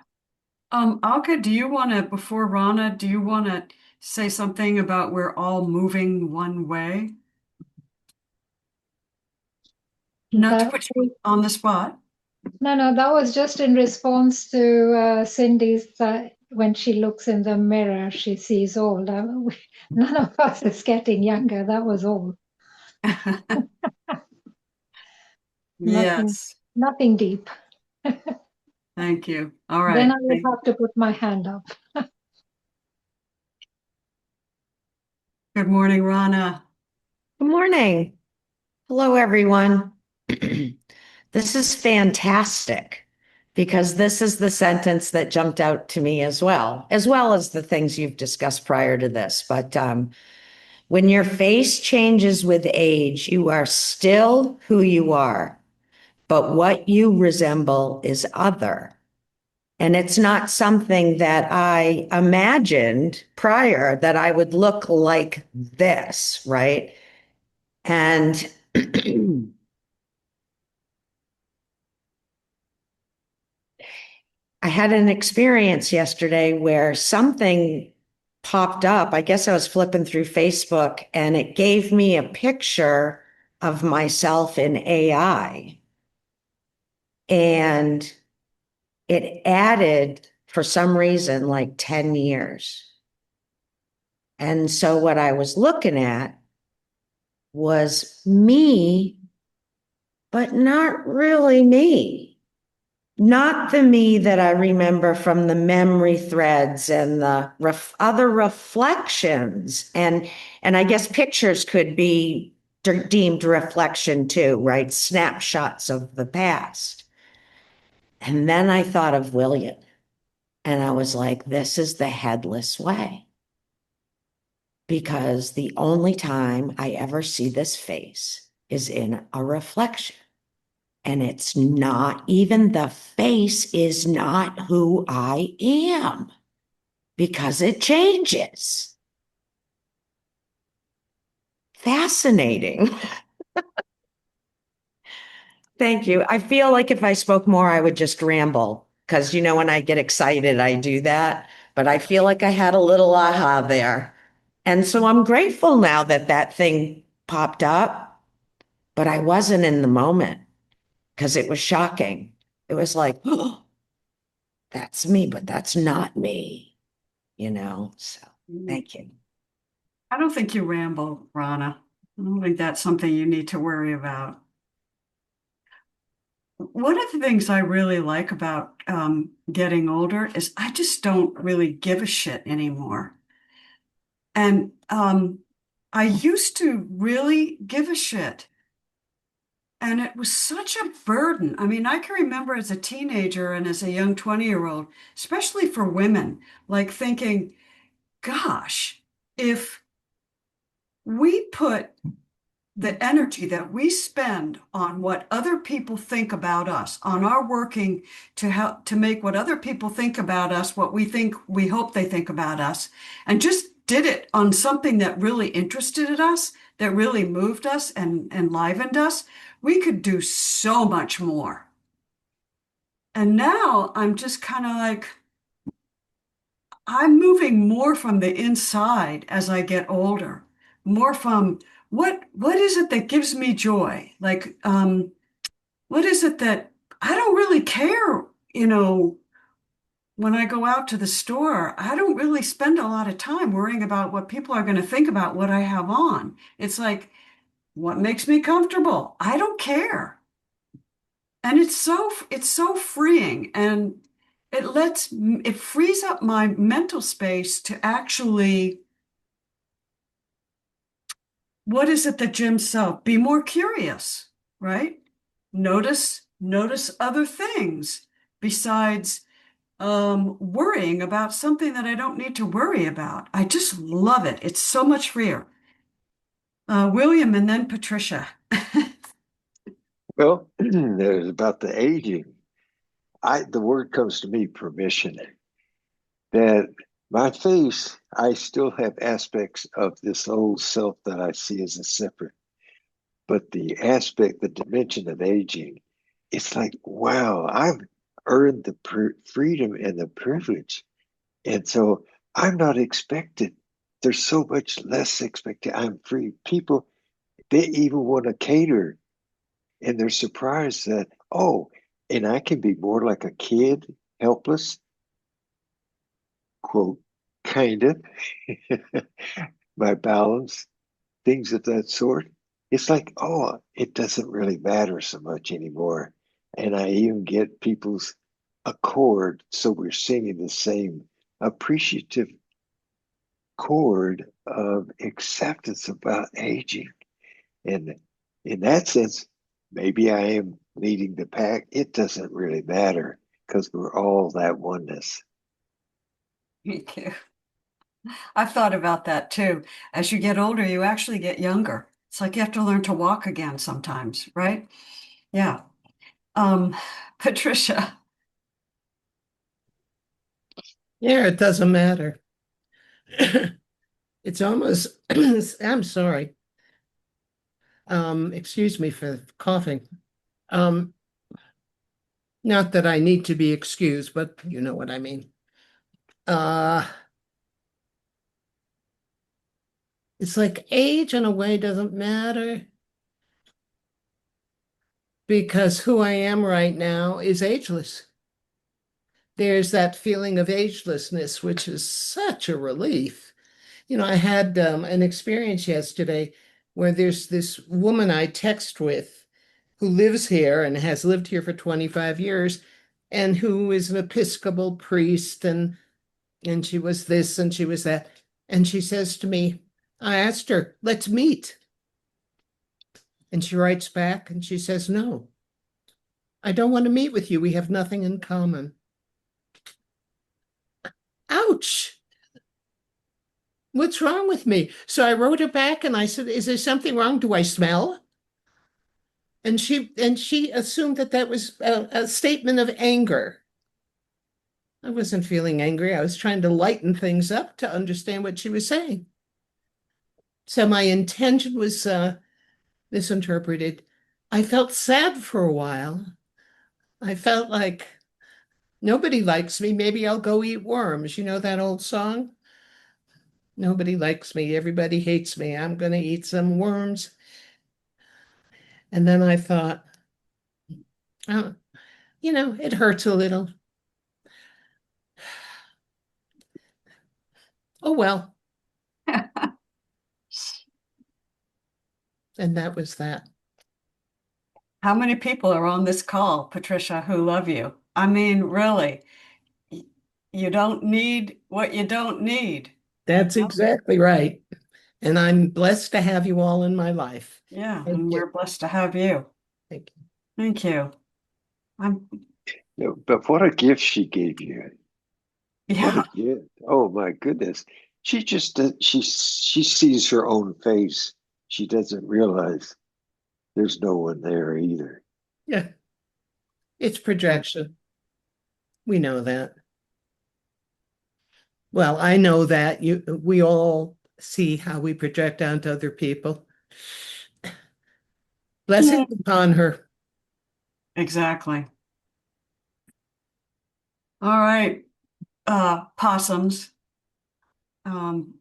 Alka, do you want to, before Rana, do you want to say something about we're all moving one way? Not to That, put you on the spot. no, that was just in response to Cindy's when she looks in the mirror, she sees old. None of us is getting younger. That was all. Nothing, Yes, nothing deep. thank you. All Then right. I would have to put my hand up. Good morning, Rana. Good morning. Hello, everyone. This is fantastic because this is the sentence that jumped out to me as well as the things you've discussed prior to this. But when your face changes with age, you are still who you are, but what you resemble is other. And it's not something that I imagined prior that I would look like this, right? And I had an experience yesterday where something popped up. I guess I was flipping through Facebook and it gave me a picture of myself in AI. And it added, for some reason, like 10 years. And so what I was looking at was me, but not really me. Not the me that I remember from the memory threads and the other reflections. And I guess pictures could be deemed reflection too, right? Snapshots of the past. And then I thought of William and I was like, this is the headless way. Because the only time I ever see this face is in a reflection. And it's not, even the face is not who I am because it changes. Fascinating. Thank you. I feel like if I spoke more, I would just ramble because, you know, when I get excited, I do that. But I feel like I had a little aha there. And so I'm grateful now that that thing popped up, but I wasn't in the moment because it was shocking. It was like, oh, that's me, but that's not me, you know? So thank you. I don't think you ramble, Rana. I don't think that's something you need to worry about. One of the things I really like about getting older is I just don't really give a shit anymore. And I used to really give a shit. And it was such a burden. I mean, I can remember as a teenager and as a young 20-year-old, especially for women, like thinking, gosh, if we put the energy that we spend on what other people think about us, on our working to help to make what other people think about us, what we think, we hope they think about us, and just did it on something that really interested us, that really moved us and enlivened us, we could do so much more. And now I'm just kind of like, I'm moving more from the inside as I get older, more from what is it that gives me joy? Like, what is it that I don't really care, you know, when I go out to the store, I don't really spend a lot of time worrying about what people are going to think about what I have on. It's like, what makes me comfortable? I don't care. And it's so freeing and it frees up my mental space to actually, what is it that Jim said? Be more curious, right? Notice other things besides worrying about something that I don't need to worry about. I just love it. It's so much freer. William and then Patricia. Well, there's about the aging. The word comes to me, permission. That my face, I still have aspects of this old self that I see as a separate. But the aspect, the dimension of aging, it's like, wow, I've earned the freedom and the privilege. And so I'm not expected. There's so much less expected. I'm free. People, they even want to cater and they're surprised that, oh, and I can be more like a kid, helpless. quote, kind of, my balance, things of that sort. It's like, oh, it doesn't really matter so much anymore. And I even get people's accord, so we're singing the same appreciative chord of acceptance about aging. And in that sense, maybe I am leading the pack. It doesn't really matter because we're all that oneness. Thank you. I've thought about that too. As you get older, you actually get younger. It's like you have to learn to walk again sometimes, right? Yeah. Um, Patricia. Yeah, it doesn't matter. It's almost, I'm sorry. Excuse me for coughing. Um, Not that I need to be excused, but you know what I mean. Uh, it's like age in a way doesn't matter because who I am right now is ageless. There's that feeling of agelessness, which is such a relief. You know, I had an experience yesterday where there's this woman I text with who lives here and has lived here for 25 years and who is an Episcopal priest and she was this and she was that. And she says to me, I asked her, let's meet. And she writes back and she says, no, I don't want to meet with you. We have nothing in common. Ouch. What's wrong with me? So I wrote her back and I said, is there something wrong? Do I smell? And she assumed that that was a statement of anger. I wasn't feeling angry. I was trying to lighten things up to understand what she was saying. So my intention was misinterpreted. I felt sad for a while. I felt like nobody likes me. Maybe I'll go eat worms. You know that old song? Nobody likes me. Everybody hates me. I'm going to eat some worms. And then I thought, oh, it hurts a little. Oh, well. And that was that. How many people are on this call, Patricia, who love you? I mean, really, you don't need what you don't need. That's exactly right. And I'm blessed to have you all in my life. Yeah, Thank and you. we're blessed to have you. Thank you. Thank you. I'm, You know, but what a gift she gave you. What a yeah, gift. Oh my goodness. She just she sees her own face. She doesn't realize there's no one there either. Yeah, it's projection. We know that. Well, I know that we all see how we project onto other people. yeah, Blessings upon her. exactly. All right, possums. Um,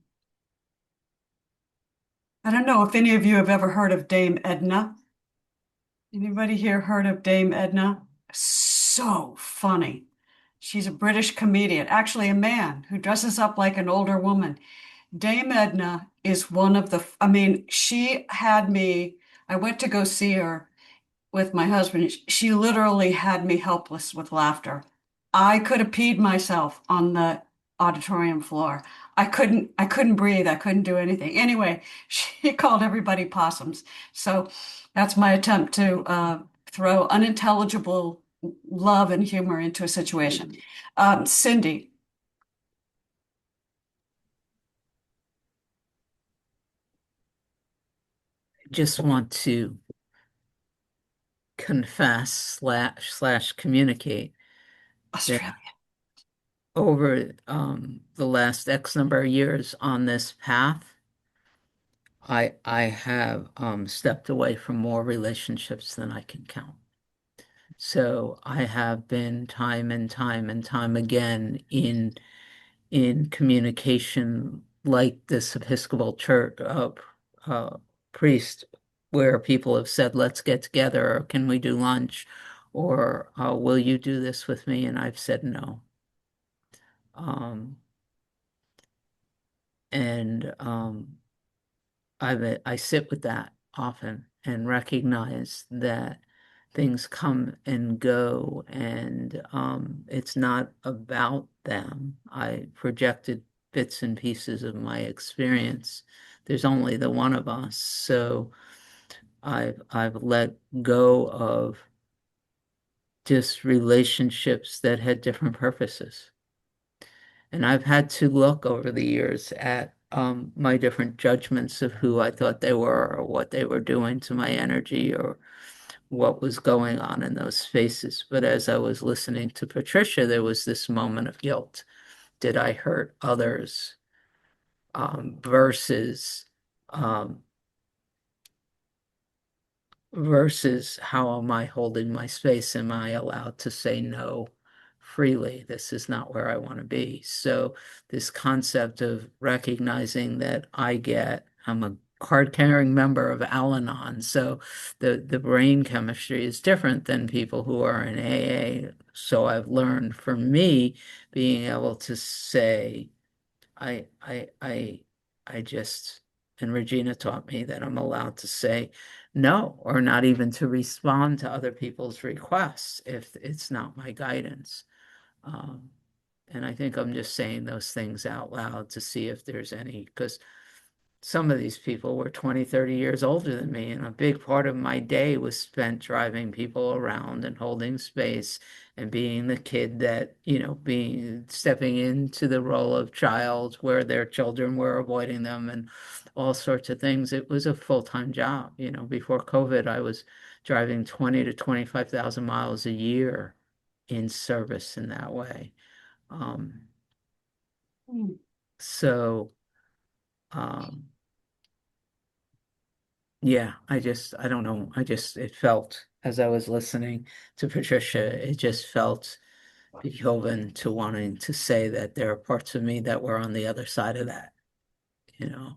I don't know if any of you have ever heard of Dame Edna. Anybody here heard of Dame Edna? So funny. She's a British comedian, actually a man who dresses up like an older woman. Dame Edna is one of the, I mean, she had me, I went to go see her with my husband. She literally had me helpless with laughter. I could have peed myself on the auditorium floor. I couldn't breathe. I couldn't do anything. Anyway, she called everybody possums. So that's my attempt to throw unintelligible love and humor into a situation. Cindy. Just want to confess slash communicate that Australia. over the last X number of years on this path, I have stepped away from more relationships than I can count. So I have been time and time and time again in communication like this Episcopal church priest, where people have said, let's get together, or can we do lunch, or will you do this with me? And I've said no. Um, And I sit with that often and recognize that things come and go, and it's not about them. I projected bits and pieces of my experience. There's only the one of us, so I've let go of just relationships that had different purposes. And I've had to look over the years at my different judgments of who I thought they were or what they were doing to my energy or what was going on in those spaces. But as I was listening to Patricia, there was this moment of guilt. Did I hurt others? Versus um, versus how am I holding my space? Am I allowed to say no freely? This is not where I want to be. So this concept of recognizing that I'm a card-carrying member of Al-Anon, so the brain chemistry is different than people who are in AA. So I've learned for me being able to say, I I I I just and Regina taught me that I'm allowed to say no or not even to respond to other people's requests if it's not my guidance. Um, and I think I'm just saying those things out loud to see if there's any, because some of these people were 20, 30 years older than me, and a big part of my day was spent driving people around and holding space and being the kid that, being stepping into the role of child where their children were avoiding them and all sorts of things. It was a full-time job. Before COVID, I was driving 20 to 25,000 miles a year in service in that way. Um, Mm. so um, Yeah, I don't know. It felt as I was listening to Patricia, it just felt beholden to wanting to say that there are parts of me that were on the other side of that, you know,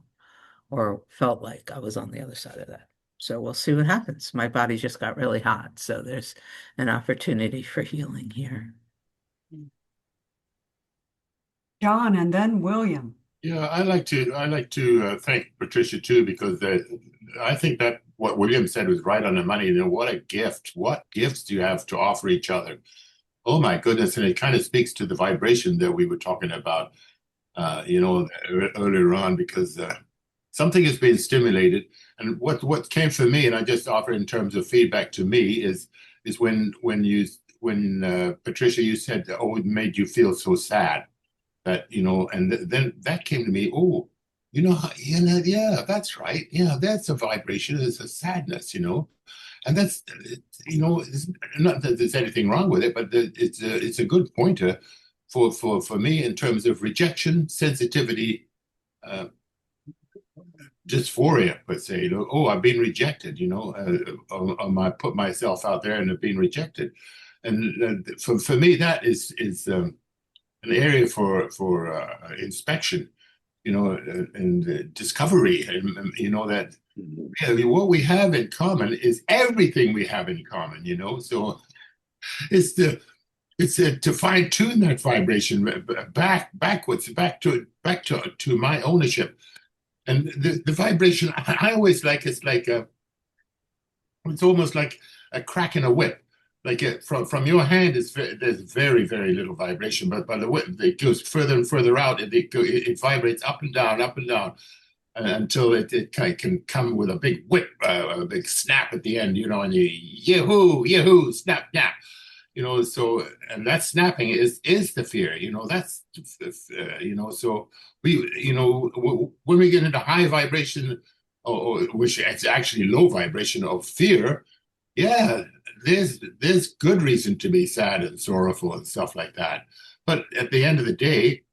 or felt like I was on the other side of that. So we'll see what happens. My body just got really hot, so there's an opportunity for healing here. John and then William. Yeah, I like to thank Patricia too, because I think that what William said was right on the money. What a gift! What gifts do you have to offer each other? Oh my goodness! And it kind of speaks to the vibration that we were talking about, earlier on, because something is being stimulated. And what came for me, and I just offer in terms of feedback to me, is when Patricia, you said, "Oh, it made you feel so sad." And then that came to me. Oh, yeah, that's right. Yeah, that's a vibration. It's a sadness, and it's not that there's anything wrong with it, but it's a good pointer for me in terms of rejection, sensitivity, uh, dysphoria, per se. Oh, I've been rejected. I put myself out there and have been rejected, and for me that is an area for inspection, and discovery, and that really what we have in common is everything we have in common. So it's to fine tune that vibration backwards, back to my ownership, and the vibration I always like. It's almost like a crack in a whip. Like from your hand, there's very, very little vibration, but by the way, it goes further and further out, and it vibrates up and down, until it can come with a big whip, a big snap at the end, and you yahoo, snap, snap, So, and that snapping is the fear, that's So when we get into high vibration, or which it's actually low vibration of fear, yeah, there's good reason to be sad and sorrowful and stuff like that. But at the end of the day,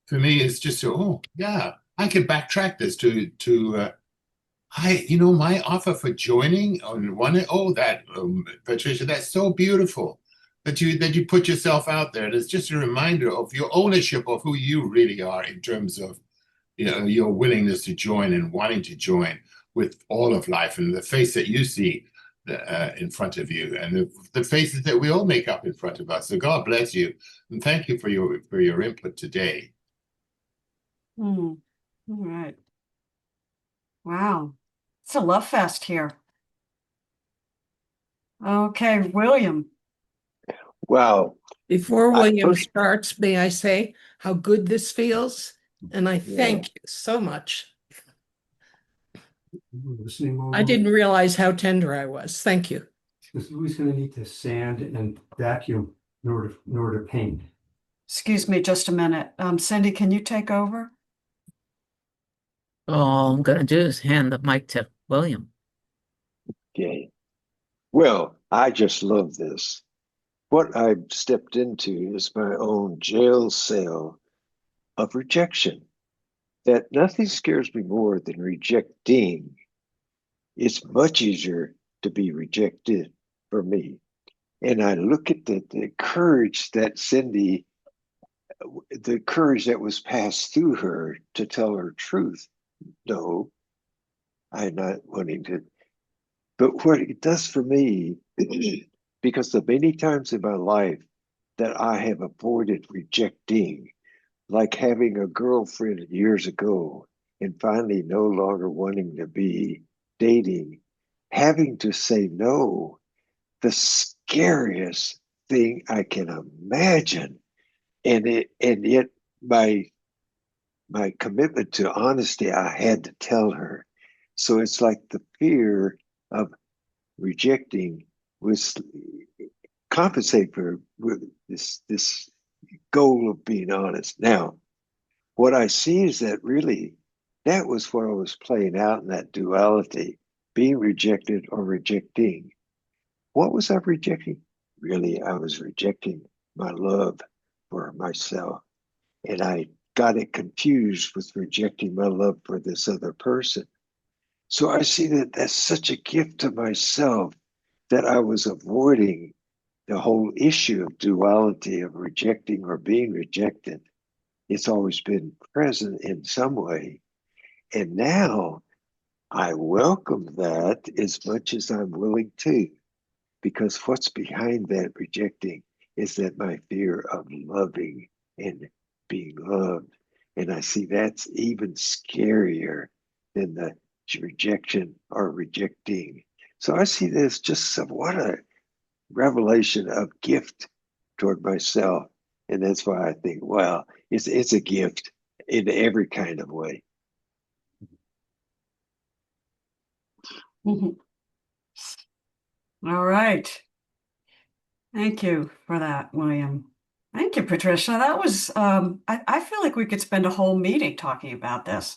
for me, it's just oh yeah, I can backtrack this to my offer for joining on one. Oh, that Patricia, that's so beautiful that you put yourself out there. And it's just a reminder of your ownership of who you really are in terms of your willingness to join and wanting to join with all of life and the face that you see in front of you, and the faces that we all make up in front of us. So God bless you, and thank you for your input today. Hmm. All right. Wow. It's a love fest here. Okay, William. Wow. Before I William first, starts, may I say how good this feels? And I thank you so much. I didn't realize how tender I was. Thank you. Because Louis going to need to sand and vacuum in order to paint. Excuse me just a minute. Cindy, can you take over? All I'm gonna do is hand the mic to William. okay. Well, I just love this. What I've stepped into is my own jail cell of rejection. That nothing scares me more than rejecting. It's much easier to be rejected for me. And I look at the courage that Cindy, the courage that was passed through her to tell her truth. No, I'm not wanting to. But what it does for me, because the many times in my life that I have avoided rejecting, like having a girlfriend years ago and finally no longer wanting to be dating, having to say no, the scariest thing I can imagine. And yet my commitment to honesty, I had to tell her. So it's like the fear of rejecting was compensate for this goal of being honest. Now, what I see is that really that was what I was playing out in that duality, being rejected or rejecting. What was I rejecting? Really, I was rejecting my love for myself. And I got it confused with rejecting my love for this other person. So I see that that's such a gift to myself that I was avoiding the whole issue of duality of rejecting or being rejected. It's always been present in some way. And now I welcome that as much as I'm willing to, because what's behind that rejecting is that my fear of loving and being loved. And I see that's even scarier than the rejection or rejecting. So I see this just what a revelation of gift toward myself. And that's why I think, well, it's a gift in every kind of way. All right. Thank you for that, William. Thank you, Patricia. That was, I feel like we could spend a whole meeting talking about this.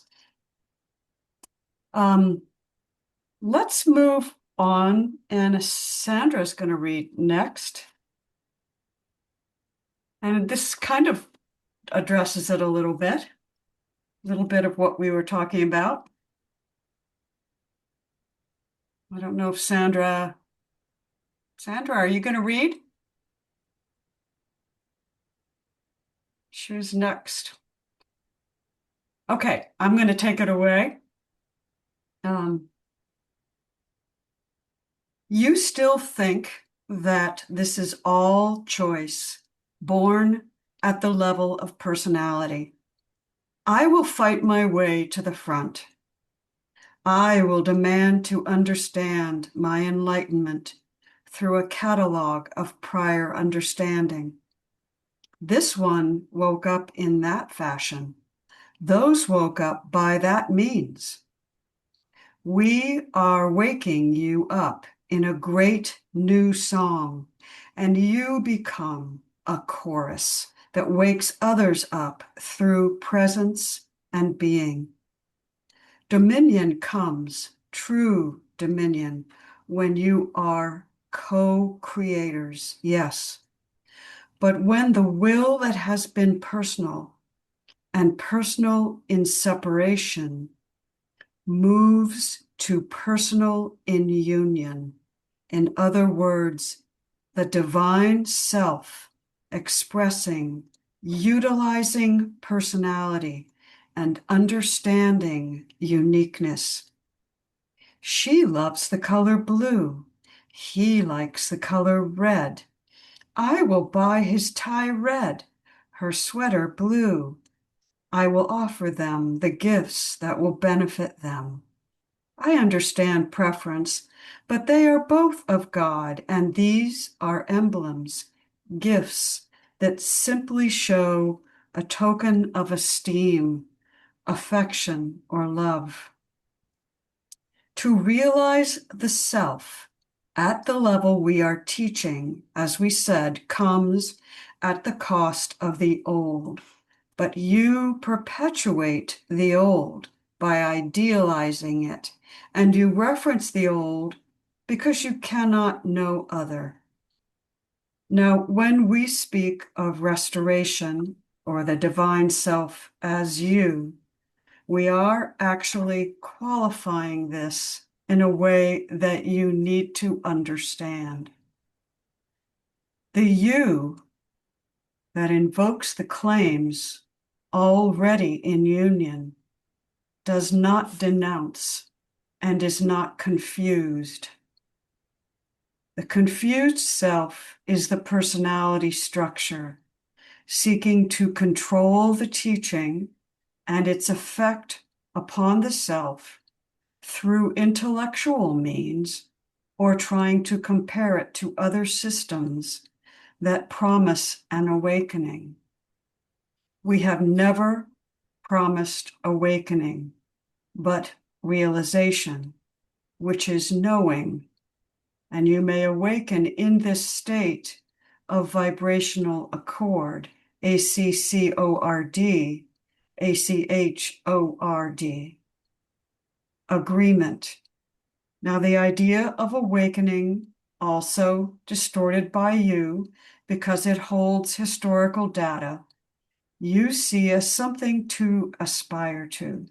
Let's move on, and Sandra's going to read next. And this kind of addresses it a little bit of what we were talking about. I don't know if Sandra, are you going to read? Choose next. Okay, I'm going to take it away. You still think that this is all choice, born at the level of personality. I will fight my way to the front. I will demand to understand my enlightenment through a catalog of prior understanding. This one woke up in that fashion. Those woke up by that means. We are waking you up in a great new song, and you become a chorus that wakes others up through presence and being. Dominion comes, true dominion, when you are co-creators, yes. But when the will that has been personal and personal in separation moves to personal in union, in other words, the divine self expressing, utilizing personality and understanding uniqueness. She loves the color blue. He likes the color red. I will buy his tie red, her sweater blue. I will offer them the gifts that will benefit them. I understand preference, but they are both of God, and these are emblems, gifts that simply show a token of esteem, affection, or love. To realize the self at the level we are teaching, as we said, comes at the cost of the old. But you perpetuate the old by idealizing it, and you reference the old because you cannot know other. Now, when we speak of restoration or the divine self as you, we are actually qualifying this in a way that you need to understand. The you that invokes the claims already in union does not denounce and is not confused. The confused self is the personality structure seeking to control the teaching and its effect upon the self through intellectual means or trying to compare it to other systems that promise an awakening. We have never promised awakening, but realization, which is knowing, and you may awaken in this state of vibrational accord, ACCORD, ACHORD, agreement. Now, the idea of awakening, also distorted by you because it holds historical data, you see as something to aspire to,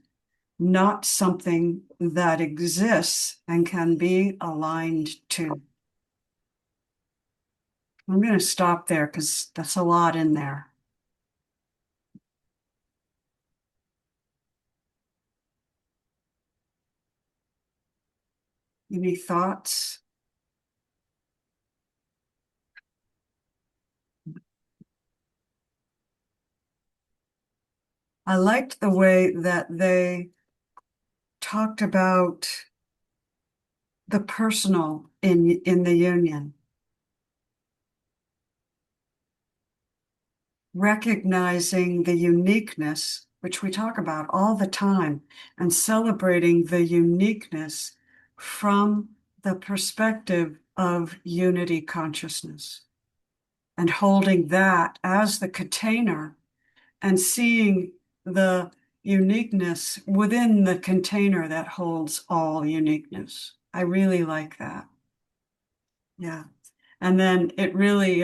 not something that exists and can be aligned to. I'm going to stop there because that's a lot in there. Any thoughts? I liked the way that they talked about the personal in the union, recognizing the uniqueness, which we talk about all the time, and celebrating the uniqueness from the perspective of unity consciousness, and holding that as the container and seeing the uniqueness within the container that holds all uniqueness. I really like that. Yeah. And then it really,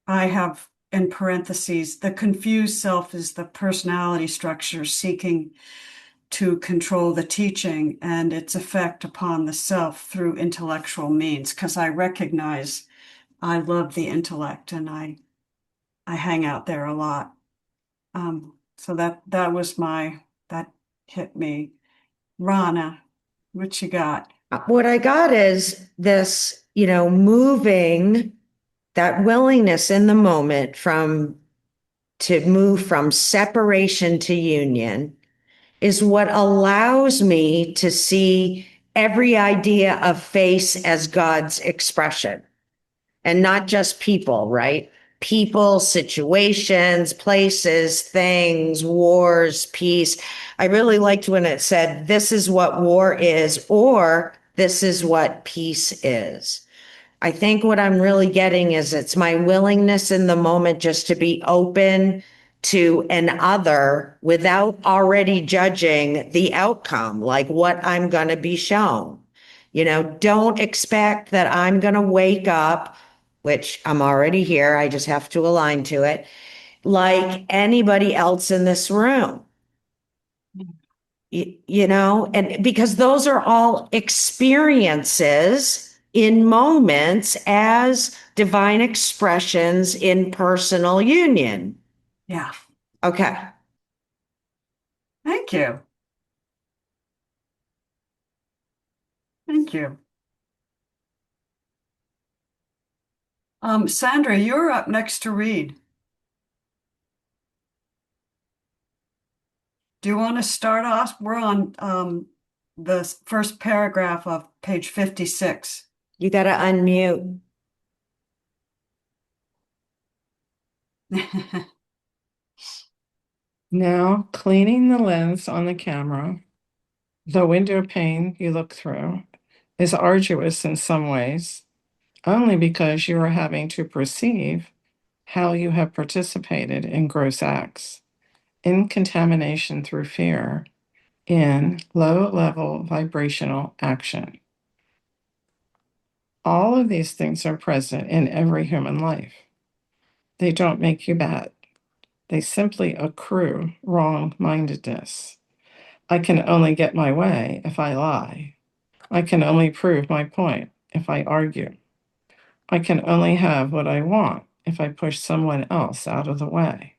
I have in parentheses, the confused self is the personality structure seeking to control the teaching and its effect upon the self through intellectual means, because I recognize I love the intellect and I hang out there a lot. So that hit me. Rana, what you got? What I got is this, moving that willingness in the moment to move from separation to union is what allows me to see every idea of face as God's expression and not just people, right? People, situations, places, things, wars, peace. I really liked when it said, this is what war is, or this is what peace is. I think what I'm really getting is it's my willingness in the moment just to be open to an other without already judging the outcome, like what I'm going to be shown. Don't expect that I'm going to wake up, which I'm already here. I just have to align to it, like anybody else in this room. And because those are all experiences in moments as divine expressions in personal union. Yeah. Okay. Thank you. Thank you. Sandra, you're up next to read. Do you want to start off? We're on the first paragraph of page 56. You got to unmute. Now, cleaning the lens on the camera, the window pane you look through, is arduous in some ways, only because you are having to perceive how you have participated in gross acts, in contamination through fear, in low-level vibrational action. All of these things are present in every human life. They don't make you bad. They simply accrue wrong-mindedness. I can only get my way if I lie. I can only prove my point if I argue. I can only have what I want if I push someone else out of the way.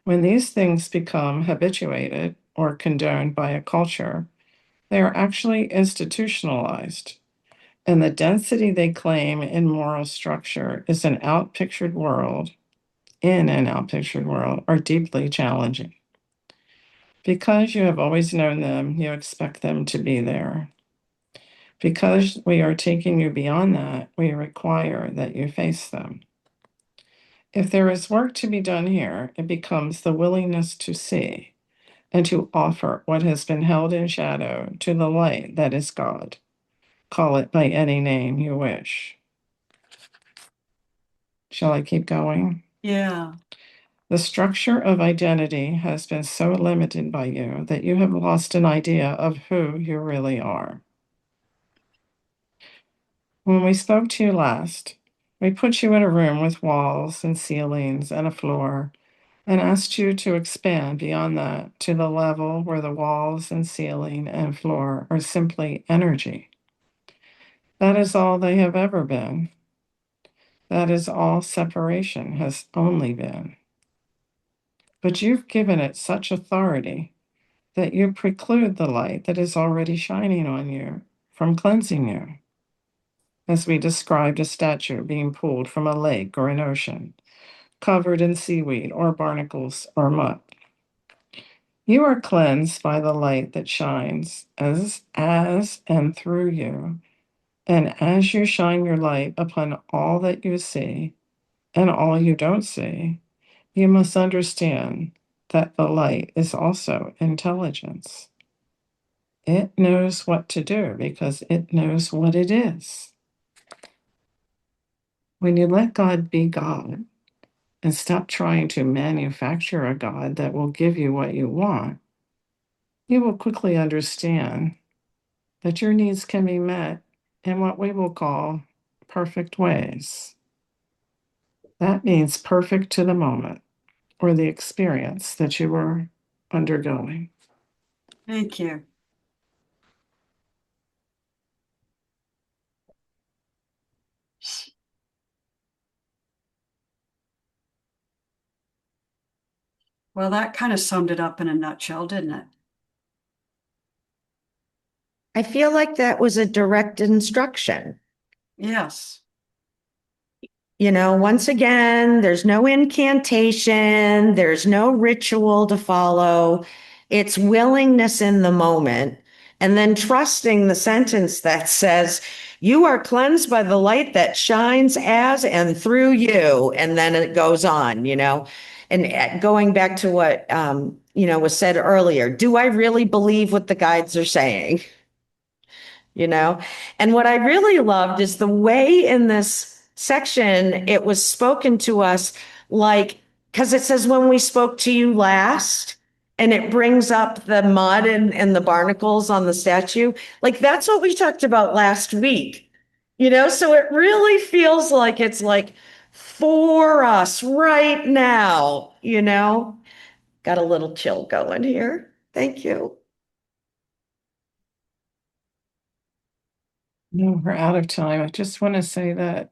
When these things become habituated or condoned by a culture, they are actually institutionalized, and the density they claim in moral structure is in an outpictured world, are deeply challenging. Because you have always known them, you expect them to be there. Because we are taking you beyond that, we require that you face them. If there is work to be done here, it becomes the willingness to see and to offer what has been held in shadow to the light that is God. Call it by any name you wish. Shall I keep going? Yeah. The structure of identity has been so limited by you that you have lost an idea of who you really are. When we spoke to you last, we put you in a room with walls and ceilings and a floor and asked you to expand beyond that to the level where the walls and ceiling and floor are simply energy. That is all they have ever been. That is all separation has only been. But you've given it such authority that you preclude the light that is already shining on you from cleansing you. As we described a statue being pulled from a lake or an ocean, covered in seaweed or barnacles or mud. You are cleansed by the light that shines as and through you. And as you shine your light upon all that you see and all you don't see, you must understand that the light is also intelligence. It knows what to do because it knows what it is. When you let God be God and stop trying to manufacture a God that will give you what you want, you will quickly understand that your needs can be met in what we will call perfect ways. That means perfect to the moment or the experience that you are undergoing. Thank you. Well, that kind of summed it up in a nutshell, didn't it? I feel like that was a direct instruction. Yes. You know, once again, there's no incantation, there's no ritual to follow. It's willingness in the moment, and then trusting the sentence that says, you are cleansed by the light that shines as and through you. And then it goes on, you know. And going back to what, was said earlier, do I really believe what the guides are saying? You know, and what I really loved is the way in this section it was spoken to us, like, because it says when we spoke to you last, and it brings up the mud and the barnacles on the statue, like that's what we talked about last week, you know. So it really feels like it's like for us right now, you know. Got a little chill going here. Thank you. No, we're out of time. I just want to say that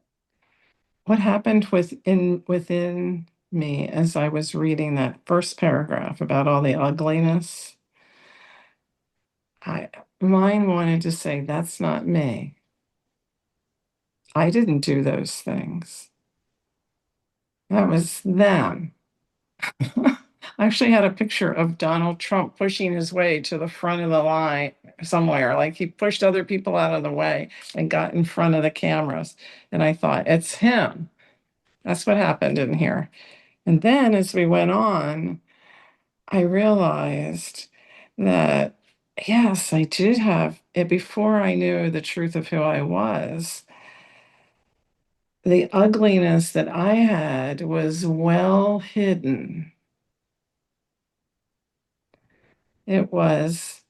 what happened within me as I was reading that first paragraph about all the ugliness, mine wanted to say, that's not me. I didn't do those things. That was them. I actually had a picture of Donald Trump pushing his way to the front of the line somewhere. Like he pushed other people out of the way and got in front of the cameras. And I thought, it's him. That's what happened in here. And then as we went on, I realized that, yes, I did have it before I knew the truth of who I was. The ugliness that I had was well hidden. It was,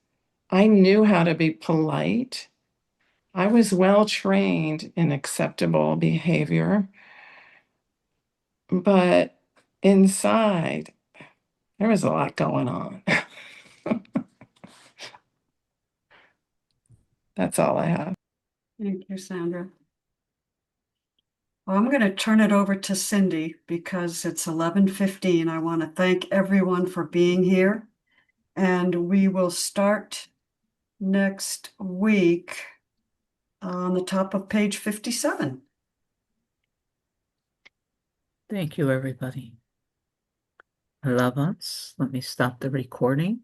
I knew how to be polite. I was well trained in acceptable behavior. But inside, there was a lot going on. That's all I have. Thank you, Sandra. Well, I'm going to turn it over to Cindy because it's 11:15. I want to thank everyone for being here. And we will start next week on the top of page 57. Thank you, everybody. Loved ones, let me stop the recording.